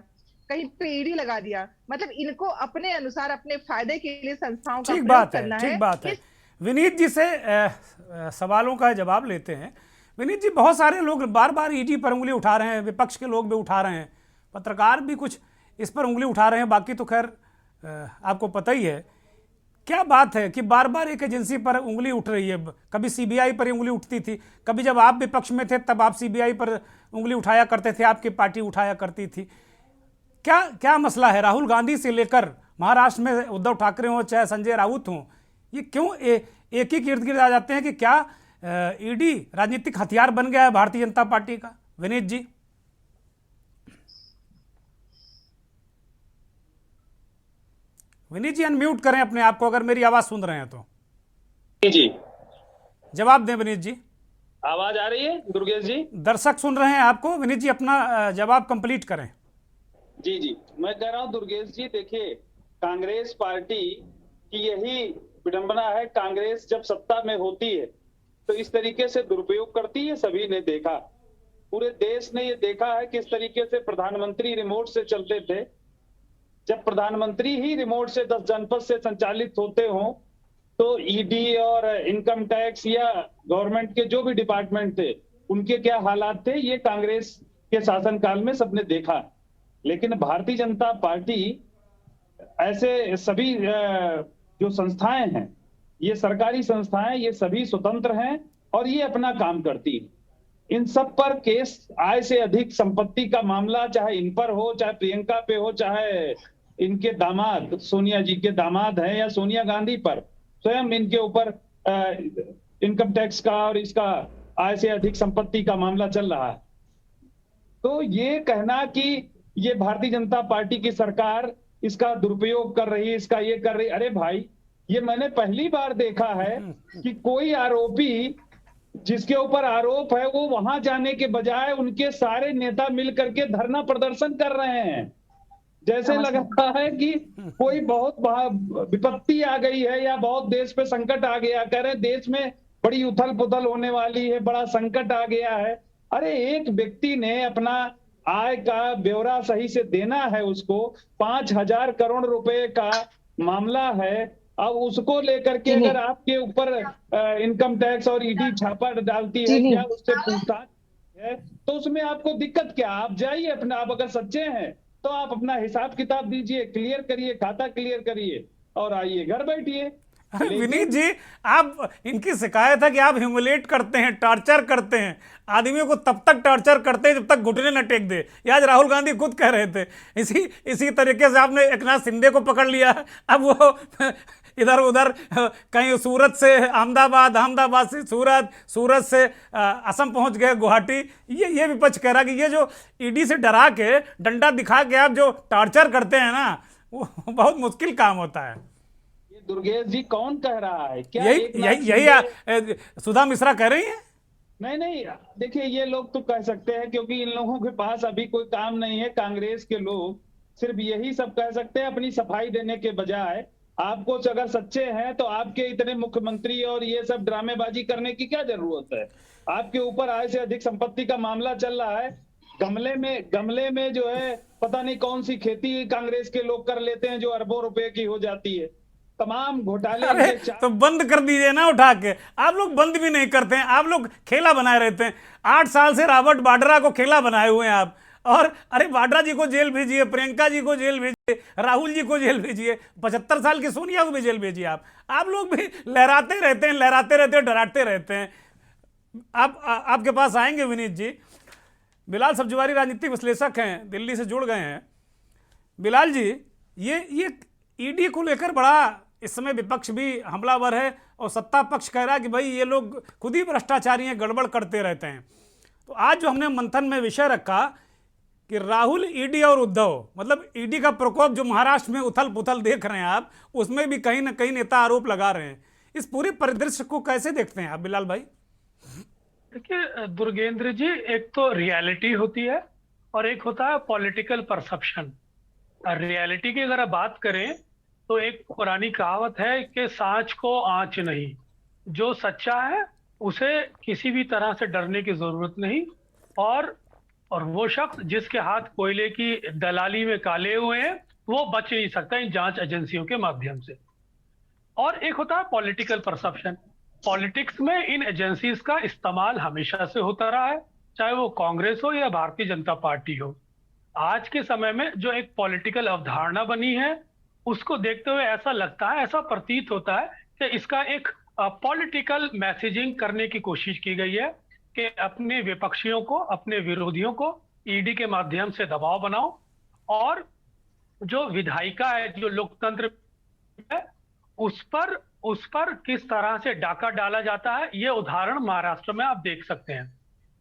कहीं पे ईडी लगा दिया। मतलब इनको अपने अनुसार अपने फायदे के लिए संस्थाओं का प्रयोग करना है। ठीक बात है। विनीत जी से सवालों का जवाब लेते हैं। विनीत जी, बहुत सारे लोग बार बार ईडी पर उंगली उठा रहे हैं, विपक्ष के लोग भी उठा रहे हैं, पत्रकार भी कुछ इस पर उंगली उठा रहे हैं, बाकी तो खैर आपको पता ही है। क्या बात है कि बार बार एक एजेंसी पर उंगली उठ रही है? कभी सीबीआई पर उंगली उठती थी, कभी जब आप विपक्ष में थे तब आप सीबीआई पर उंगली उठाया करते थे, आपकी पार्टी उठाया करती थी। क्या मसला है? राहुल गांधी से लेकर महाराष्ट्र में उद्धव ठाकरे हो चाहे संजय राउत हो, ये क्यों एक ही इर्द गिर्द आ जाते हैं कि क्या ईडी राजनीतिक हथियार बन गया है भारतीय जनता पार्टी का? विनीत जी। विनीत जी, अनम्यूट करें अपने आप को अगर मेरी आवाज सुन रहे हैं तो। जी जवाब दें विनीत जी। आवाज आ रही है दुर्गेश जी? दर्शक सुन रहे हैं आपको। विनीत जी अपना जवाब कंप्लीट करें। जी मैं कह रहा हूं दुर्गेश जी, देखिए कांग्रेस पार्टी की यही विडंबना है। कांग्रेस जब सत्ता में होती है तो इस तरीके से दुरुपयोग करती है, सभी ने देखा, पूरे देश ने ये देखा है किस तरीके से प्रधानमंत्री रिमोट से चलते थे। जब प्रधानमंत्री ही रिमोट से 10 जनपद से संचालित होते हों तो ईडी और इनकम टैक्स या गवर्नमेंट के जो भी डिपार्टमेंट थे उनके क्या हालात थे, ये कांग्रेस के शासनकाल में सबने देखा। लेकिन भारतीय जनता पार्टी ऐसे सभी जो संस्थाएं हैं, ये सरकारी संस्थाएं, ये सभी स्वतंत्र हैं और ये अपना काम करती है। इन सब पर केस, आय से अधिक संपत्ति का मामला चाहे इन पर हो, चाहे प्रियंका पे हो, चाहे इनके दामाद सोनिया जी के दामाद हैं या सोनिया गांधी पर, स्वयं इनके ऊपर इनकम टैक्स का और इसका आय से अधिक संपत्ति का मामला चल रहा है। तो ये कहना कि ये भारतीय जनता पार्टी की सरकार इसका दुरुपयोग कर रही है, इसका ये कर रही, अरे भाई ये मैंने पहली बार देखा है कि कोई आरोपी जिसके ऊपर आरोप है वो वहां जाने के बजाय उनके सारे नेता मिल करके धरना प्रदर्शन कर रहे हैं, जैसे लग रहा है कि कोई बहुत विपत्ति आ गई है या बहुत देश पे संकट आ गया। कह रहे देश में बड़ी उथल पुथल होने वाली है, बड़ा संकट आ गया है। अरे एक व्यक्ति ने अपना आय का ब्यौरा सही से देना है, उसको 5,000 करोड़ रुपए का मामला है। अब उसको लेकर के अगर आपके ऊपर इनकम टैक्स और ईडी छापा डालती है या उससे पूछताछ है तो उसमें आपको दिक्कत क्या? आप जाइए अपना, आप अगर सच्चे हैं तो आप अपना हिसाब किताब दीजिए, क्लियर करिए, खाता क्लियर करिए और आइए घर बैठिए। विनीत जी, आप इनकी शिकायत है कि आप ह्यूमिलेट करते हैं, टॉर्चर करते हैं, आदमियों को तब तक टॉर्चर करते हैं जब तक घुटने न टेक दे। ये आज राहुल गांधी खुद कह रहे थे। इसी तरीके से आपने एकनाथ शिंदे को पकड़ लिया, अब वो इधर उधर कहीं सूरत से अहमदाबाद, अहमदाबाद से सूरत, सूरत से असम पहुंच गए, गुवाहाटी। ये विपक्ष कह रहा कि ये जो ईडी से डरा के, डंडा दिखा के आप जो टॉर्चर करते हैं ना, वो बहुत मुश्किल काम होता है। दुर्गेश जी कौन कह रहा है? क्या यही सुधा मिश्रा कह रही है? नहीं, देखिए ये लोग तो कह सकते हैं क्योंकि इन लोगों के पास अभी कोई काम नहीं है। कांग्रेस के लोग सिर्फ यही सब कह सकते हैं अपनी सफाई देने के बजाय। आपको अगर सच्चे हैं तो आपके इतने मुख्यमंत्री और ये सब ड्रामेबाजी करने की क्या जरूरत है? आपके ऊपर आय से अधिक संपत्ति का मामला चल रहा है। गमले में जो है पता नहीं कौन सी खेती कांग्रेस के लोग कर लेते हैं जो अरबों रुपए की हो जाती है। तमाम घोटाले तो बंद कर दीजिए ना उठा के। आप लोग बंद भी नहीं करते हैं, आप लोग खेला बनाए रहते हैं। 8 साल से रॉबर्ट वाड्रा को खेला बनाए हुए हैं आप। और अरे वाड्रा जी को जेल भेजिए, प्रियंका जी को जेल भेजिए, राहुल जी को जेल भेजिए, 75 साल की सोनिया को भी जेल भेजिए। आप लोग भी लहराते रहते हैं, डराते रहते हैं। आपके पास आएंगे विनीत जी। बिलाल सब्जवारी राजनीतिक विश्लेषक हैं, दिल्ली से जुड़ गए हैं। बिलाल जी, ये ईडी को लेकर बड़ा इस समय विपक्ष भी हमलावर है और सत्ता पक्ष कह रहा है कि भाई ये लोग खुद ही भ्रष्टाचारी हैं, गड़बड़ करते रहते हैं। तो आज जो हमने मंथन में विषय रखा कि राहुल, ईडी और उद्धव, मतलब ईडी का प्रकोप जो महाराष्ट्र में उथल पुथल देख रहे हैं आप, उसमें भी कहीं ना कहीं नेता आरोप लगा रहे हैं। इस पूरे परिदृश्य को कैसे देखते हैं आप बिलाल भाई? देखिए दुर्गेंद्र जी, एक तो रियलिटी होती है और एक होता है पॉलिटिकल परसेप्शन। रियलिटी की अगर आप बात करें तो एक पुरानी कहावत है कि सांच को आंच नहीं, जो सच्चा है उसे किसी भी तरह से डरने की जरूरत नहीं, और वो शख्स जिसके हाथ कोयले की दलाली में काले हुए हैं वो बच नहीं सकता इन जांच एजेंसियों के माध्यम से। और एक होता है पॉलिटिकल परसेप्शन। पॉलिटिक्स में इन एजेंसीज का इस्तेमाल हमेशा से होता रहा है, चाहे वो कांग्रेस हो या भारतीय जनता पार्टी हो। आज के समय में जो एक पॉलिटिकल अवधारणा बनी है उसको देखते हुए ऐसा लगता है, ऐसा प्रतीत होता है कि इसका एक पॉलिटिकल मैसेजिंग करने की कोशिश की गई है कि अपने विपक्षियों को, अपने विरोधियों को ईडी के माध्यम से दबाव बनाओ, और जो विधायिका है, जो लोकतंत्र है, उस पर किस तरह से डाका डाला जाता है, ये उदाहरण महाराष्ट्र में आप देख सकते हैं।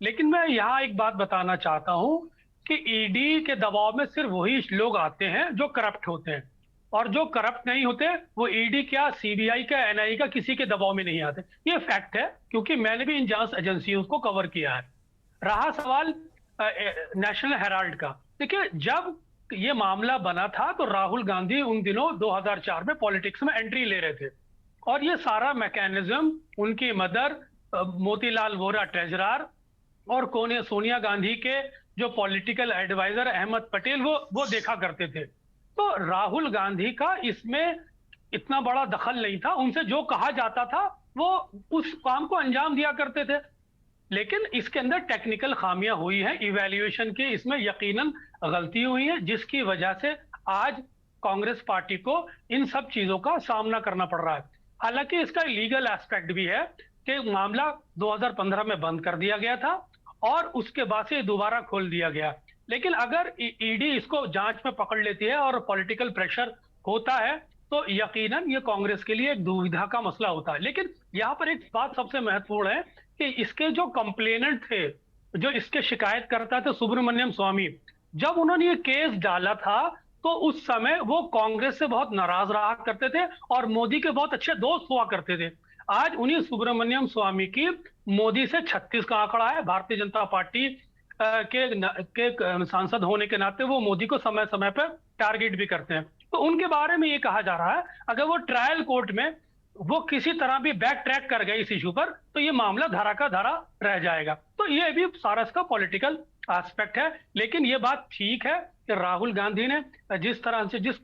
लेकिन मैं यहाँ एक बात बताना चाहता हूं कि ईडी के दबाव में सिर्फ वही लोग आते हैं जो करप्ट होते हैं, और जो करप्ट नहीं होते वो ईडी क्या, सीबीआई का, एनआईए का, किसी के दबाव में नहीं आते। ये फैक्ट है, क्योंकि मैंने भी इन जांच एजेंसियों को कवर किया है। रहा सवाल नेशनल हेराल्ड का, देखिए जब ये मामला बना था तो राहुल गांधी उन दिनों 2004 में पॉलिटिक्स में एंट्री ले रहे थे, और ये सारा मैकेनिज्म उनकी मदर मोतीलाल वोरा ट्रेजरर और सोनिया गांधी के जो पॉलिटिकल एडवाइजर अहमद पटेल वो देखा करते थे। तो राहुल गांधी का इसमें इतना बड़ा दखल नहीं था, उनसे जो कहा जाता था वो उस काम को अंजाम दिया करते थे। लेकिन इसके अंदर टेक्निकल खामियां हुई हैं, इवैल्यूएशन की इसमें यकीनन गलती हुई है, जिसकी वजह से आज कांग्रेस पार्टी को इन सब चीजों का सामना करना पड़ रहा है। हालांकि इसका लीगल एस्पेक्ट भी है कि मामला 2015 में बंद कर दिया गया था और उसके बाद से दोबारा खोल दिया गया। लेकिन अगर ईडी इसको जांच में पकड़ लेती है और पॉलिटिकल प्रेशर होता है तो यकीनन ये कांग्रेस के लिए एक दुविधा का मसला होता है। लेकिन यहाँ पर एक बात सबसे महत्वपूर्ण है कि इसके जो कंप्लेनेंट थे, जो इसके शिकायत करता थे, सुब्रमण्यम स्वामी, जब उन्होंने ये केस डाला था तो उस समय वो कांग्रेस से बहुत नाराज रहा करते थे और मोदी के बहुत अच्छे दोस्त हुआ करते थे। आज उन्हीं सुब्रमण्यम स्वामी की मोदी से 36 का आंकड़ा है। भारतीय जनता पार्टी के सांसद होने के नाते वो मोदी को समय समय पर टारगेट भी करते हैं। तो उनके बारे में ये कहा जा रहा है अगर वो ट्रायल कोर्ट में वो किसी तरह भी बैक ट्रैक कर गए इस इशू पर तो ये मामला धारा का धारा रह जाएगा। तो ये भी सारा इसका पॉलिटिकल एस्पेक्ट है। लेकिन ये बात ठीक है कि राहुल गांधी ने जिस तरह से जिस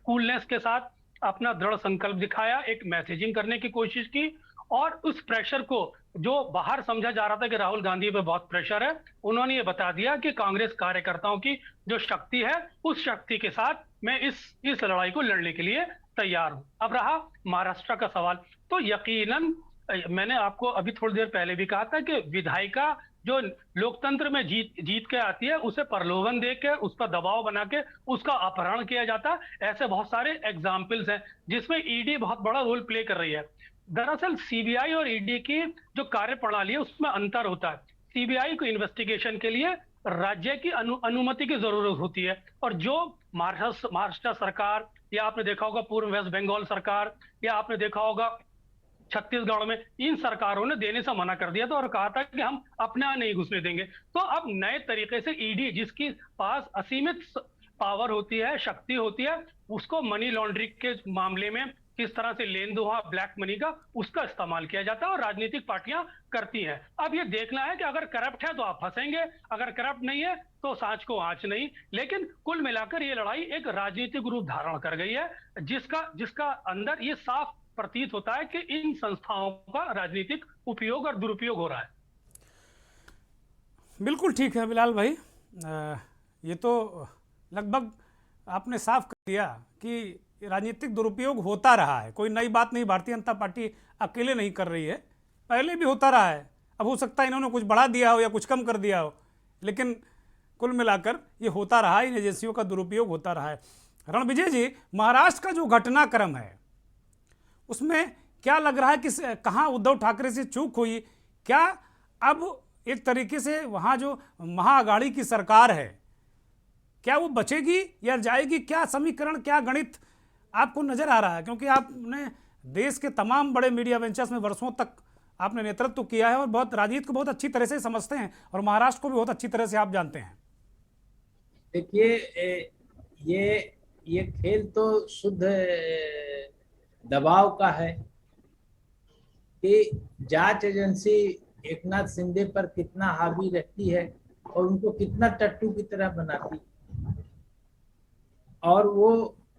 कूलनेस के साथ अपना दृढ़ संकल्प दिखाया, एक मैसेजिंग करने की कोशिश की, और उस प्रेशर को जो बाहर समझा जा रहा था कि राहुल गांधी पे बहुत प्रेशर है, उन्होंने ये बता दिया कि कांग्रेस कार्यकर्ताओं की जो शक्ति है उस शक्ति के साथ मैं इस लड़ाई को लड़ने के लिए तैयार हूं। अब रहा महाराष्ट्र का सवाल, तो यकीनन मैंने आपको अभी थोड़ी देर पहले भी कहा था कि विधायिका जो लोकतंत्र में जीत के आती है उसे प्रलोभन दे के, उस पर दबाव बना के उसका अपहरण किया जाता है। ऐसे बहुत सारे एग्जाम्पल्स हैं जिसमें ईडी बहुत बड़ा रोल प्ले कर रही है। दरअसल सीबीआई और ईडी की जो कार्य प्रणाली है उसमें अंतर होता है। सीबीआई को इन्वेस्टिगेशन के लिए राज्य की अनुमति की जरूरत होती है, और जो महाराष्ट्र सरकार, या आपने देखा होगा पूर्व वेस्ट बंगाल सरकार, या आपने देखा होगा छत्तीसगढ़ में, इन सरकारों ने देने से मना कर दिया था और कहा था कि हम अपने यहाँ नहीं घुसने देंगे। तो अब नए तरीके से ईडी, जिसकी पास असीमित पावर होती है, शक्ति होती है, उसको मनी लॉन्ड्रिंग के मामले में किस तरह से लेन देन हुआ ब्लैक मनी का, उसका इस्तेमाल किया जाता है और राजनीतिक पार्टियां करती हैं। अब ये देखना है कि अगर करप्ट है तो आप फंसेंगे, अगर करप्ट नहीं है तो सांच को आंच नहीं। लेकिन कुल मिलाकर ये लड़ाई एक राजनीतिक रूप धारण कर गई है, जिसका अंदर ये साफ प्रतीत होता है कि इन संस्थाओं का राजनीतिक उपयोग और दुरुपयोग हो रहा है। बिल्कुल ठीक है बिलाल भाई, ये तो लगभग आपने साफ कर दिया कि राजनीतिक दुरुपयोग होता रहा है, कोई नई बात नहीं। भारतीय जनता पार्टी अकेले नहीं कर रही है, पहले भी होता रहा है। अब हो सकता है इन्होंने कुछ बढ़ा दिया हो या कुछ कम कर दिया हो, लेकिन कुल मिलाकर ये होता रहा, इन एजेंसियों का दुरुपयोग होता रहा है। रणविजय जी, महाराष्ट्र का जो घटनाक्रम है उसमें क्या लग रहा है कि कहाँ उद्धव ठाकरे से चूक हुई? क्या अब एक तरीके से वहाँ जो महाअघाड़ी की सरकार है क्या वो बचेगी या जाएगी? क्या समीकरण, क्या गणित आपको नजर आ रहा है? क्योंकि आपने देश के तमाम बड़े मीडिया वेंचर्स में वर्षों तक आपने नेतृत्व किया है और बहुत राजनीति को बहुत अच्छी तरह से समझते हैं और महाराष्ट्र को भी बहुत अच्छी तरह से आप जानते हैं। देखिए, ये खेल तो शुद्ध दबाव का है कि जांच एजेंसी एकनाथ शिंदे पर कितना हावी रहती है और उनको कितना टट्टू की तरह बनाती है, और वो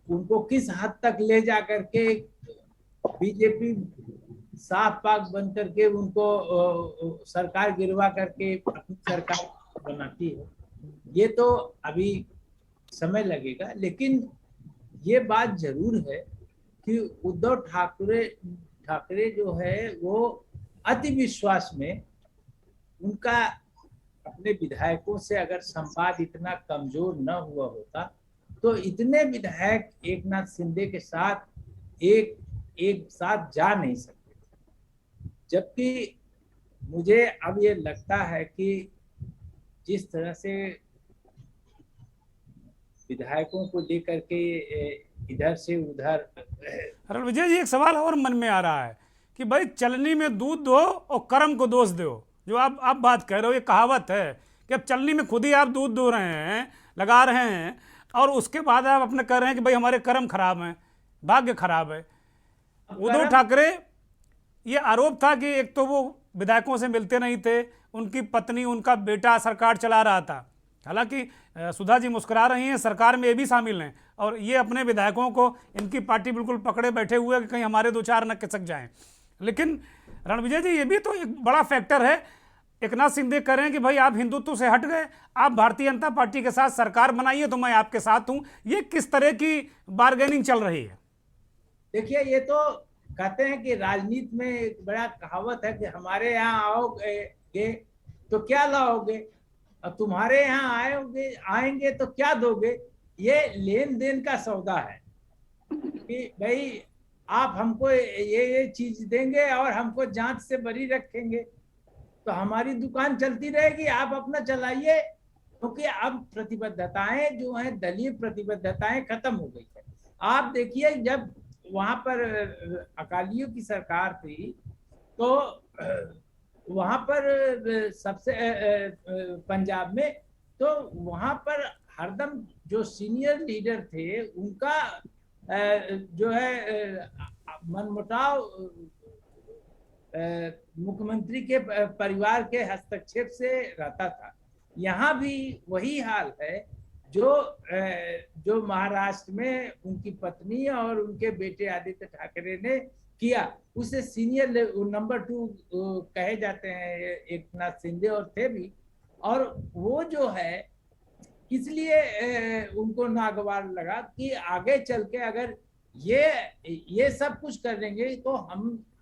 उनको किस हद तक ले जा करके बीजेपी साफ पाक बन करके उनको सरकार गिरवा करके अपनी सरकार बनाती है। ये तो अभी समय लगेगा, लेकिन ये बात जरूर है कि उद्धव ठाकरे जो है वो अति विश्वास में, उनका अपने विधायकों से अगर संवाद इतना कमजोर न हुआ होता तो इतने विधायक एकनाथ शिंदे के साथ एक साथ जा नहीं सकते थे। जबकि मुझे अब ये लगता है कि जिस तरह से विधायकों को लेकर के इधर से उधर, रणविजय जी एक सवाल और मन में आ रहा है कि भाई चलनी में दूध दो और कर्म को दोष दो। जो आप बात कह रहे हो, ये कहावत है कि अब चलनी में खुद ही आप दूध दो रहे हैं, लगा रहे हैं, और उसके बाद आप अपने कह रहे हैं कि भाई हमारे कर्म खराब हैं, भाग्य खराब है। उद्धव ठाकरे, ये आरोप था कि एक तो वो विधायकों से मिलते नहीं थे, उनकी पत्नी, उनका बेटा सरकार चला रहा था। हालांकि सुधा जी मुस्कुरा रही हैं, सरकार में ये भी शामिल हैं, और ये अपने विधायकों को, इनकी पार्टी बिल्कुल पकड़े बैठे हुए कि कहीं हमारे दो चार न खिसक जाएं। लेकिन रणविजय जी, ये भी तो एक बड़ा फैक्टर है। एकनाथ शिंदे कह रहे हैं कि भाई आप हिंदुत्व से हट गए, आप भारतीय जनता पार्टी के साथ सरकार बनाइए तो मैं आपके साथ हूं। ये किस तरह की बार्गेनिंग चल रही है? देखिए, ये तो कहते हैं कि राजनीति में एक बड़ा कहावत है कि हमारे यहाँ आओगे तो क्या लाओगे, और तुम्हारे यहाँ आएंगे तो क्या दोगे। ये लेन देन का सौदा है कि भाई आप हमको ये चीज देंगे और हमको जांच से बरी रखेंगे तो हमारी दुकान चलती रहेगी, आप अपना चलाइए। क्योंकि अब प्रतिबद्धताएं जो हैं, दलीय प्रतिबद्धताएं खत्म हो गई है। आप देखिए, जब वहां पर अकालियों की सरकार थी तो वहां पर सबसे पंजाब में, तो वहां पर हरदम जो सीनियर लीडर थे उनका जो है मनमुटाव मुख्यमंत्री के परिवार के हस्तक्षेप से रहता था। यहाँ भी वही हाल है जो महाराष्ट्र में उनकी पत्नी और उनके बेटे आदित्य ठाकरे ने किया। उसे सीनियर नंबर 2 कहे जाते हैं एकनाथ शिंदे, और थे भी। और वो जो है इसलिए उनको नागवार लगा कि आगे चल के अगर ये सब कुछ कर देंगे तो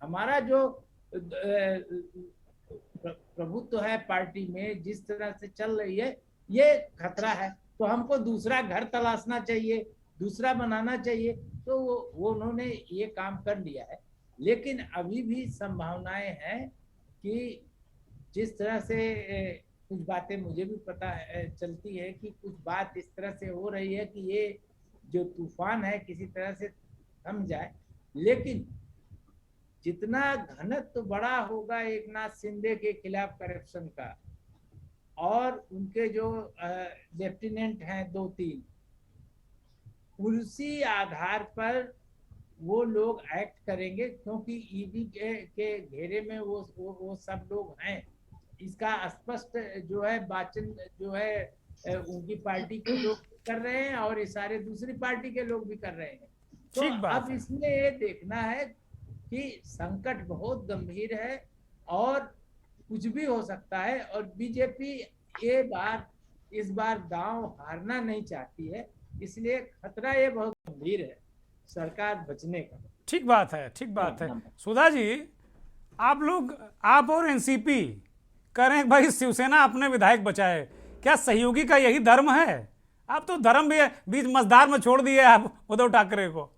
हमारा जो प्रभुत्व है पार्टी में, जिस तरह से चल रही है, ये खतरा है। तो हमको दूसरा घर तलाशना चाहिए, दूसरा बनाना चाहिए। तो वो उन्होंने ये काम कर लिया है। लेकिन अभी भी संभावनाएं हैं कि जिस तरह से कुछ बातें मुझे भी पता चलती है कि कुछ बात इस तरह से हो रही है कि ये जो तूफान है किसी तरह से थम जाए। लेकिन जितना घनत्व बड़ा होगा एकनाथ शिंदे के खिलाफ करप्शन का, और उनके जो लेफ्टिनेंट हैं 2-3, उसी आधार पर वो लोग एक्ट करेंगे। क्योंकि ईडी के घेरे में वो सब लोग हैं। इसका स्पष्ट जो है वाचन जो है उनकी पार्टी के लोग कर रहे हैं और ये सारे दूसरी पार्टी के लोग भी कर रहे हैं। तो अब इसमें ये देखना है कि संकट बहुत गंभीर है और कुछ भी हो सकता है। और बीजेपी इस बार दांव हारना नहीं चाहती है, इसलिए खतरा ये बहुत गंभीर है सरकार बचने का। ठीक बात है, ठीक बात है। सुधा जी, आप और एनसीपी कह रहे हैं भाई शिवसेना अपने विधायक बचाए, क्या सहयोगी का यही धर्म है? आप तो धर्म भी बीच मझधार में छोड़ दिए आप उद्धव ठाकरे को।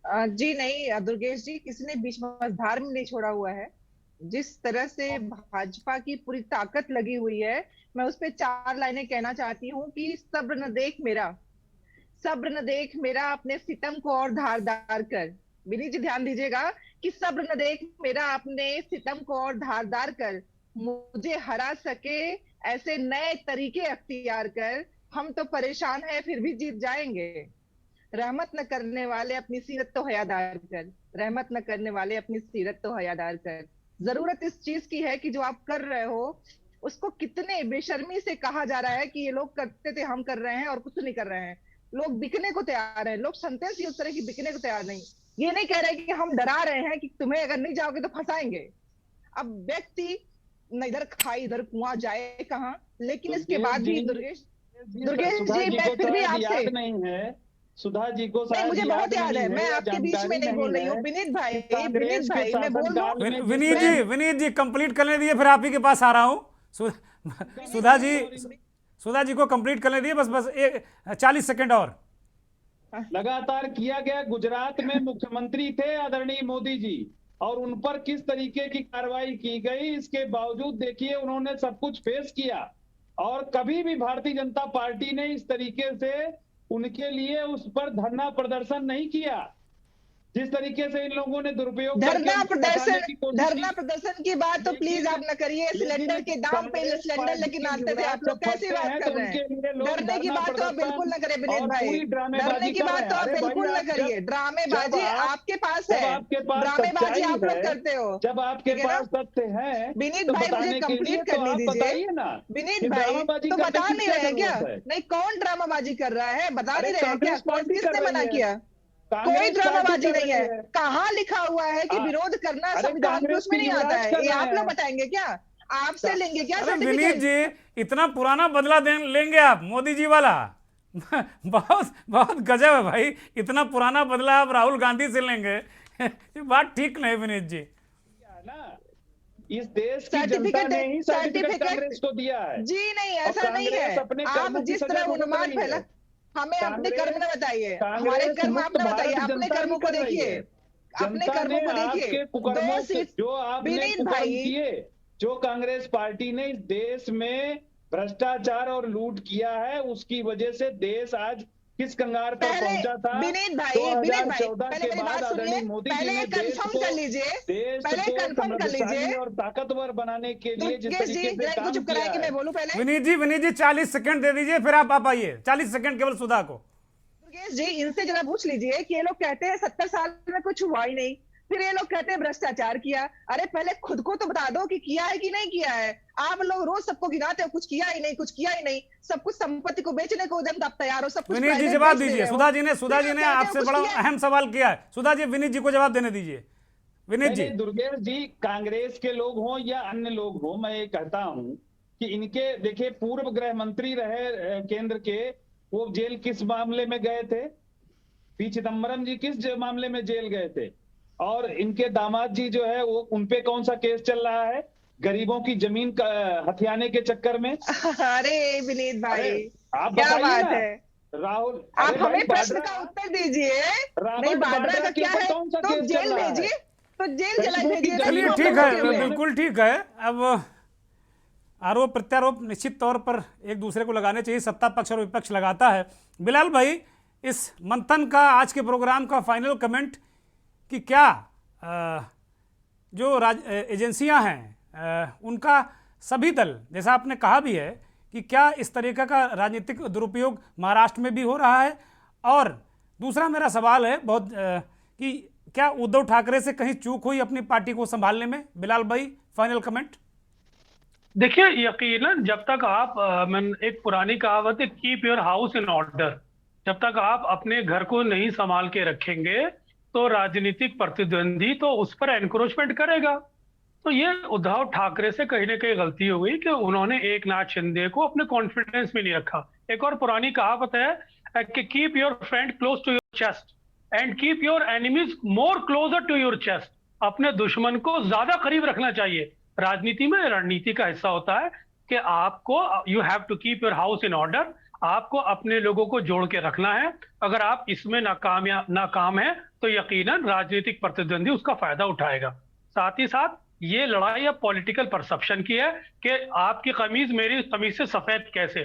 जी नहीं दुर्गेश जी, किसी ने बीच मझधार में नहीं छोड़ा हुआ है। जिस तरह से भाजपा की पूरी ताकत लगी हुई है, मैं उस पे 4 लाइनें कहना चाहती हूँ कि सब्र न देख मेरा, सब्र न देख मेरा अपने सितम को और धारदार कर। विनीत जी ध्यान दीजिएगा कि सब्र न देख मेरा अपने सितम को और धारदार कर, मुझे हरा सके ऐसे नए तरीके अख्तियार कर, हम तो परेशान हैं फिर भी जीत जाएंगे। रहमत न करने वाले अपनी सीरत तो हयादार कर, रहमत न करने वाले अपनी सीरत तो हयादार कर। जरूरत इस चीज की है कि जो आप कर रहे हो उसको कितने बेशर्मी से कहा जा रहा है कि ये लोग करते थे हम कर रहे हैं और कुछ नहीं कर रहे हैं। लोग बिकने को तैयार हैं, लोग सेंटेंस यूज करें कि बिकने को तैयार नहीं। ये नहीं कह रहे कि हम डरा रहे हैं कि तुम्हें अगर नहीं जाओगे तो फंसाएंगे। अब व्यक्ति न इधर खाए इधर कुआं जाए कहाँ, लेकिन इसके बाद भी दुर्गेश जी मैं फिर भी आपसे नहीं है, सुधा जी को नहीं, मुझे बहुत याद है, मैं आपके बीच में नहीं बोल रही हूँ। विनीत भाई मैं बोल रहा हूँ। विनीत जी कंप्लीट करने दिए, फिर आप ही के पास आ रहा हूँ। सुधा जी को कंप्लीट करने दिए, बस 40 सेकंड और। लगातार किया गया। गुजरात में मुख्यमंत्री थे आदरणीय मोदी जी, और उन पर किस तरीके की कार्रवाई की गई, इसके बावजूद देखिए उन्होंने सब कुछ फेस किया, और कभी भी भारतीय जनता पार्टी ने इस तरीके से उनके लिए उस पर धरना प्रदर्शन नहीं किया जिस तरीके से इन लोगों ने दुरुपयोग धरना प्रदर्शन की बात तो प्लीज आप न करिए। सिलेंडर के दाम पे सिलेंडर लेकिन आते थे आप लोग, कैसी बात कर रहे हैं? डरने की बात तो आप बिल्कुल न करें विनीत भाई, डरने की बात तो आप बिल्कुल न करिए। ड्रामेबाजी आपके पास है, ड्रामेबाजी आप लोग करते हो। जब आपके पास तथ्य है विनीत भाई, मुझे कंप्लीट करने दीजिए। विनीत भाई तो बता नहीं रहे क्या? नहीं, कौन ड्रामाबाजी कर रहा है बता नहीं रहे क्या? किसने मना किया? कोई ड्रामाबाजी नहीं है। कहाँ लिखा हुआ है कि विरोध करना संविधान के उसमें नहीं आता है? ये आप लोग बताएंगे क्या? आपसे लेंगे क्या? विनीत जी इतना पुराना बदला लेंगे आप मोदी जी वाला? बहुत बहुत गजब है भाई, इतना पुराना बदला आप राहुल गांधी से लेंगे? ये बात ठीक नहीं विनीत जी। इस देश की जनता ने ही सर्टिफिकेट कांग्रेस को दिया है। जी नहीं, ऐसा नहीं है। आप जिस तरह उन्माद फैला, हमें अपने कर्म न बताइए, हमारे कर्म आप न बताइए, अपने कर्मों को देखिए, अपने कर्मों को देखिए। 2 सीट जो आपने किए, जो कांग्रेस पार्टी ने इस देश में भ्रष्टाचार और लूट किया है, उसकी वजह से देश आज किस कंगार पर पहुंचा था। विनीत भाई पहले मेरी बात सुनिए, पहले कंफर्म कर लीजिए, पहले कंफर्म कर लीजिए। और ताकतवर बनाने के लिए जिस तरीके से काम चुप कराए कि मैं बोलूं पहले। विनीत जी 40 सेकंड दे दीजिए, फिर आप आइए। 40 सेकंड केवल सुधा को। दुर्गेश जी इनसे जरा पूछ लीजिए कि ये लोग कहते हैं 70 साल में कुछ हुआ ही नहीं, फिर ये लोग कहते हैं भ्रष्टाचार किया। अरे पहले खुद को तो बता दो कि किया है कि नहीं किया है। आप लोग रोज सबको गिनाते हो, कुछ किया ही नहीं, कुछ किया ही नहीं, सब कुछ संपत्ति को बेचने को जनता तैयार हो, सब कुछ। विनीत जी जवाब दीजिए। सुधा जी ने आपसे बड़ा अहम सवाल किया है। सुधा जी विनीत जी को जवाब देने दीजिए। विनीत जी। दुर्गेश जी, कांग्रेस के लोग हों या अन्य लोग हों, मैं ये कहता हूं कि इनके देखिए पूर्व गृह मंत्री रहे केंद्र के, वो जेल किस मामले में गए थे? पी चिदम्बरम जी किस मामले में जेल गए थे? और इनके दामाद जी जो है वो उनपे कौन सा केस चल रहा है? गरीबों की जमीन हथियाने के चक्कर में। अरे विनीत भाई आप क्या बात है? राहुल आप हमें प्रश्न का उत्तर दीजिए। नहीं, बाड्रा का क्या है? तो जेल भेजिए, तो जेल जला भेजिए। चलिए ठीक है, बिल्कुल ठीक है। अब आरोप प्रत्यारोप निश्चित तौर पर एक दूसरे को लगाने चाहिए, सत्ता पक्ष और विपक्ष लगाता है। बिलाल भाई, इस मंथन का, आज के प्रोग्राम का फाइनल कमेंट कि क्या जो एजेंसियां हैं उनका सभी दल, जैसा आपने कहा भी है कि क्या इस तरीके का राजनीतिक दुरुपयोग महाराष्ट्र में भी हो रहा है? और दूसरा मेरा सवाल है बहुत कि क्या उद्धव ठाकरे से कहीं चूक हुई अपनी पार्टी को संभालने में? बिलाल भाई फाइनल कमेंट। देखिए, यकीनन जब तक आप एक पुरानी कहावत है, keep your house in order, जब तक आप अपने घर को नहीं संभाल के रखेंगे तो राजनीतिक प्रतिद्वंदी तो उस पर एनक्रोचमेंट करेगा। तो ये उद्धव ठाकरे से कहीं ना कहीं गलती हो गई कि उन्होंने एकनाथ शिंदे को अपने कॉन्फिडेंस में नहीं रखा। एक और पुरानी कहावत है कि keep your friend close to your chest and keep your enemies more closer to your chest. अपने दुश्मन को ज्यादा करीब रखना चाहिए। राजनीति में रणनीति का हिस्सा होता है कि आपको you have to keep your house in order, आपको अपने लोगों को जोड़ के रखना है। अगर आप इसमें नाकाम है तो यकीनन राजनीतिक प्रतिद्वंदी उसका फायदा उठाएगा। साथ ही साथ ये लड़ाई अब पॉलिटिकल परसेप्शन की है कि आपकी कमीज मेरी कमीज से सफेद कैसे।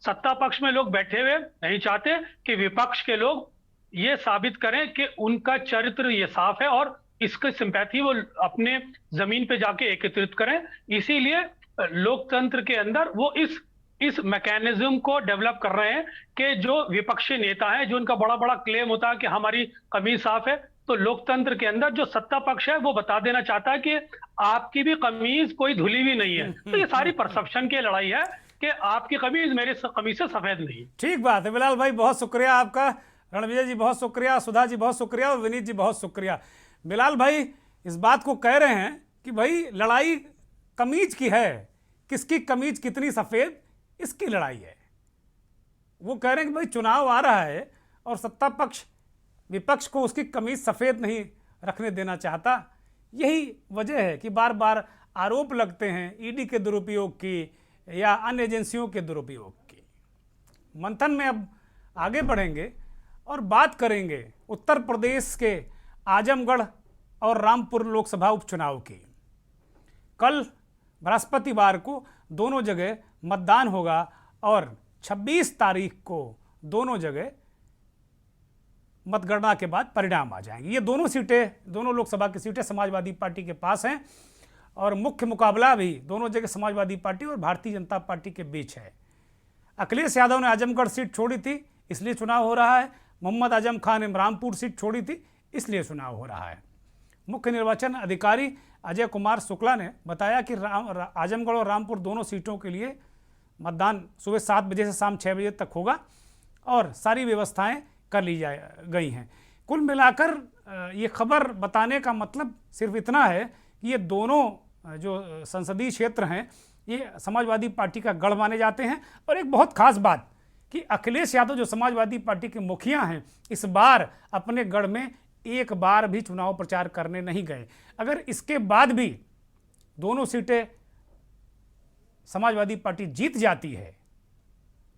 सत्ता पक्ष में लोग बैठे हुए नहीं चाहते कि विपक्ष के लोग ये साबित करें कि उनका चरित्र ये साफ है और इसकी सिंपैथी वो अपने जमीन पे जाके एकत्रित करें। इसीलिए लोकतंत्र के अंदर वो इस मैकेनिज्म को डेवलप कर रहे हैं कि जो विपक्षी नेता हैं, जो उनका बड़ा बड़ा क्लेम होता है कि हमारी कमीज साफ है, तो लोकतंत्र के अंदर जो सत्ता पक्ष है वो बता देना चाहता है कि आपकी भी कमीज कोई धुली हुई नहीं है। तो ये सारी परसेप्शन की लड़ाई है कि आपकी कमीज मेरे कमीज से सफेद नहीं। ठीक बात है बिलाल भाई, बहुत शुक्रिया आपका। रणविजय जी बहुत शुक्रिया, सुधा जी बहुत शुक्रिया और विनीत जी बहुत शुक्रिया। बिलाल भाई इस बात को कह रहे हैं कि भाई लड़ाई कमीज की है, किसकी कमीज कितनी सफ़ेद इसकी लड़ाई है। वो कह रहे हैं कि भाई चुनाव आ रहा है और सत्ता पक्ष विपक्ष को उसकी कमीज सफ़ेद नहीं रखने देना चाहता। यही वजह है कि बार बार आरोप लगते हैं ईडी के दुरुपयोग की या अन्य एजेंसियों के दुरुपयोग की। मंथन में अब आगे बढ़ेंगे और बात करेंगे उत्तर प्रदेश के आजमगढ़ और रामपुर लोकसभा उपचुनाव की। कल बृहस्पतिवार को दोनों जगह मतदान होगा और 26 तारीख को दोनों जगह मतगणना के बाद परिणाम आ जाएंगे। ये दोनों सीटें, दोनों लोकसभा की सीटें समाजवादी पार्टी के पास हैं और मुख्य मुकाबला भी दोनों जगह समाजवादी पार्टी और भारतीय जनता पार्टी के बीच है। अखिलेश यादव ने आजमगढ़ सीट छोड़ी थी इसलिए चुनाव हो रहा है। मोहम्मद आजम खान ने रामपुर सीट छोड़ी थी इसलिए चुनाव हो रहा है। मुख्य निर्वाचन अधिकारी अजय कुमार शुक्ला ने बताया कि आजमगढ़ और रामपुर दोनों सीटों के लिए मतदान सुबह 7 बजे से शाम 6 बजे तक होगा और सारी व्यवस्थाएं कर ली गई हैं। कुल मिलाकर ये खबर बताने का मतलब सिर्फ इतना है कि ये दोनों जो संसदीय क्षेत्र हैं ये समाजवादी पार्टी का गढ़ माने जाते हैं। और एक बहुत खास बात कि अखिलेश यादव जो समाजवादी पार्टी के मुखिया हैं इस बार अपने गढ़ में एक बार भी चुनाव प्रचार करने नहीं गए। अगर इसके बाद भी दोनों सीटें समाजवादी पार्टी जीत जाती है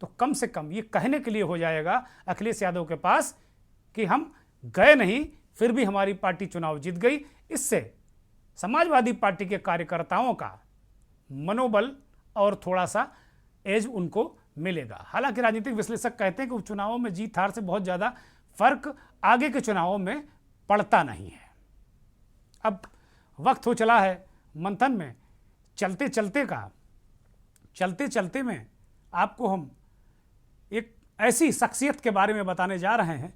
तो कम से कम ये कहने के लिए हो जाएगा अखिलेश यादव के पास कि हम गए नहीं फिर भी हमारी पार्टी चुनाव जीत गई। इससे समाजवादी पार्टी के कार्यकर्ताओं का मनोबल और थोड़ा सा एज उनको मिलेगा। हालांकि राजनीतिक विश्लेषक कहते हैं कि उपचुनावों में जीत हार से बहुत ज़्यादा फर्क आगे के चुनावों में पड़ता नहीं है। अब वक्त हो चला है मंथन में चलते चलते में आपको हम एक ऐसी शख्सियत के बारे में बताने जा रहे हैं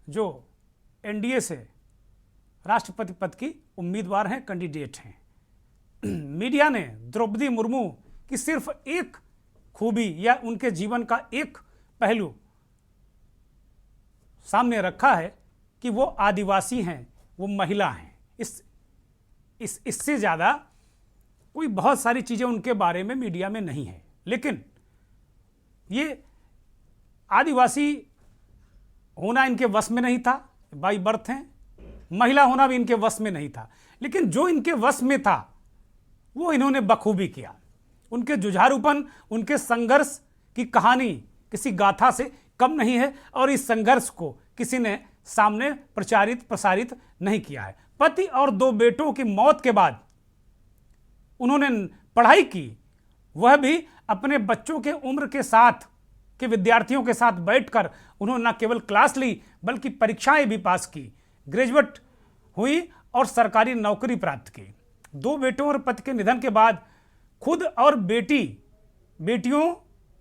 जो एनडीए से राष्ट्रपति पद की उम्मीदवार हैं, कैंडिडेट हैं। मीडिया ने द्रौपदी मुर्मू की सिर्फ एक खूबी या उनके जीवन का एक पहलू सामने रखा है कि वो आदिवासी हैं, वो महिला हैं। इससे ज़्यादा कोई बहुत सारी चीज़ें उनके बारे में मीडिया में नहीं है। लेकिन ये आदिवासी होना इनके वश में नहीं था, बाई बर्थ हैं। महिला होना भी इनके वश में नहीं था, लेकिन जो इनके वश में था वो इन्होंने बखूबी किया। उनके जुझारूपन, उनके संघर्ष की कहानी किसी गाथा से कम नहीं है और इस संघर्ष को किसी ने सामने प्रसारित नहीं किया है। पति और 2 बेटों की मौत के बाद उन्होंने पढ़ाई की, वह भी अपने बच्चों के उम्र के साथ के विद्यार्थियों के साथ बैठकर उन्होंने न केवल क्लास ली बल्कि परीक्षाएं भी पास की, ग्रेजुएट हुई और सरकारी नौकरी प्राप्त की। 2 बेटों और पति के निधन के बाद खुद और बेटियों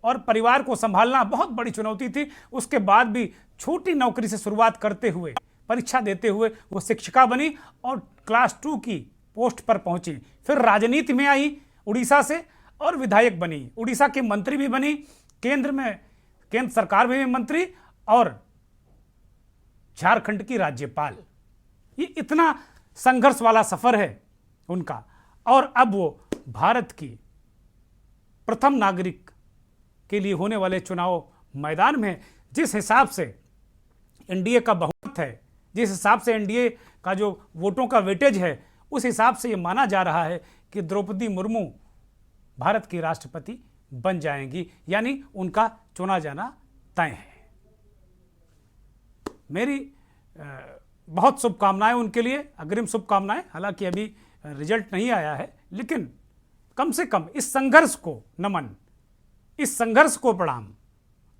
और परिवार को संभालना बहुत बड़ी चुनौती थी। उसके बाद भी छोटी नौकरी से शुरुआत करते हुए, परीक्षा देते हुए वो शिक्षिका बनी और क्लास 2 की पोस्ट पर पहुंची। फिर राजनीति में आई उड़ीसा से और विधायक बनी, उड़ीसा की मंत्री भी बनी, केंद्र सरकार में भी मंत्री और झारखंड की राज्यपाल। ये इतना संघर्ष वाला सफर है उनका। और अब वो भारत की प्रथम नागरिक के लिए होने वाले चुनाव मैदान में जिस हिसाब से एनडीए का बहुमत है, जिस हिसाब से एनडीए का जो वोटों का वेटेज है, उस हिसाब से ये माना जा रहा है कि द्रौपदी मुर्मू भारत की राष्ट्रपति बन जाएंगी, यानी उनका चुना जाना तय है। मेरी बहुत शुभकामनाएं उनके लिए, अग्रिम शुभकामनाएं। हालांकि अभी रिजल्ट नहीं आया है, लेकिन कम से कम इस संघर्ष को नमन, इस संघर्ष को प्रणाम।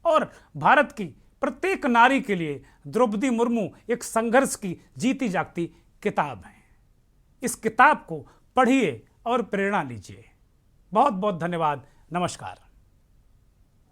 और भारत की प्रत्येक नारी के लिए द्रौपदी मुर्मू एक संघर्ष की जीती जागती किताब है। इस किताब को पढ़िए और प्रेरणा लीजिए। बहुत बहुत धन्यवाद। नमस्कार।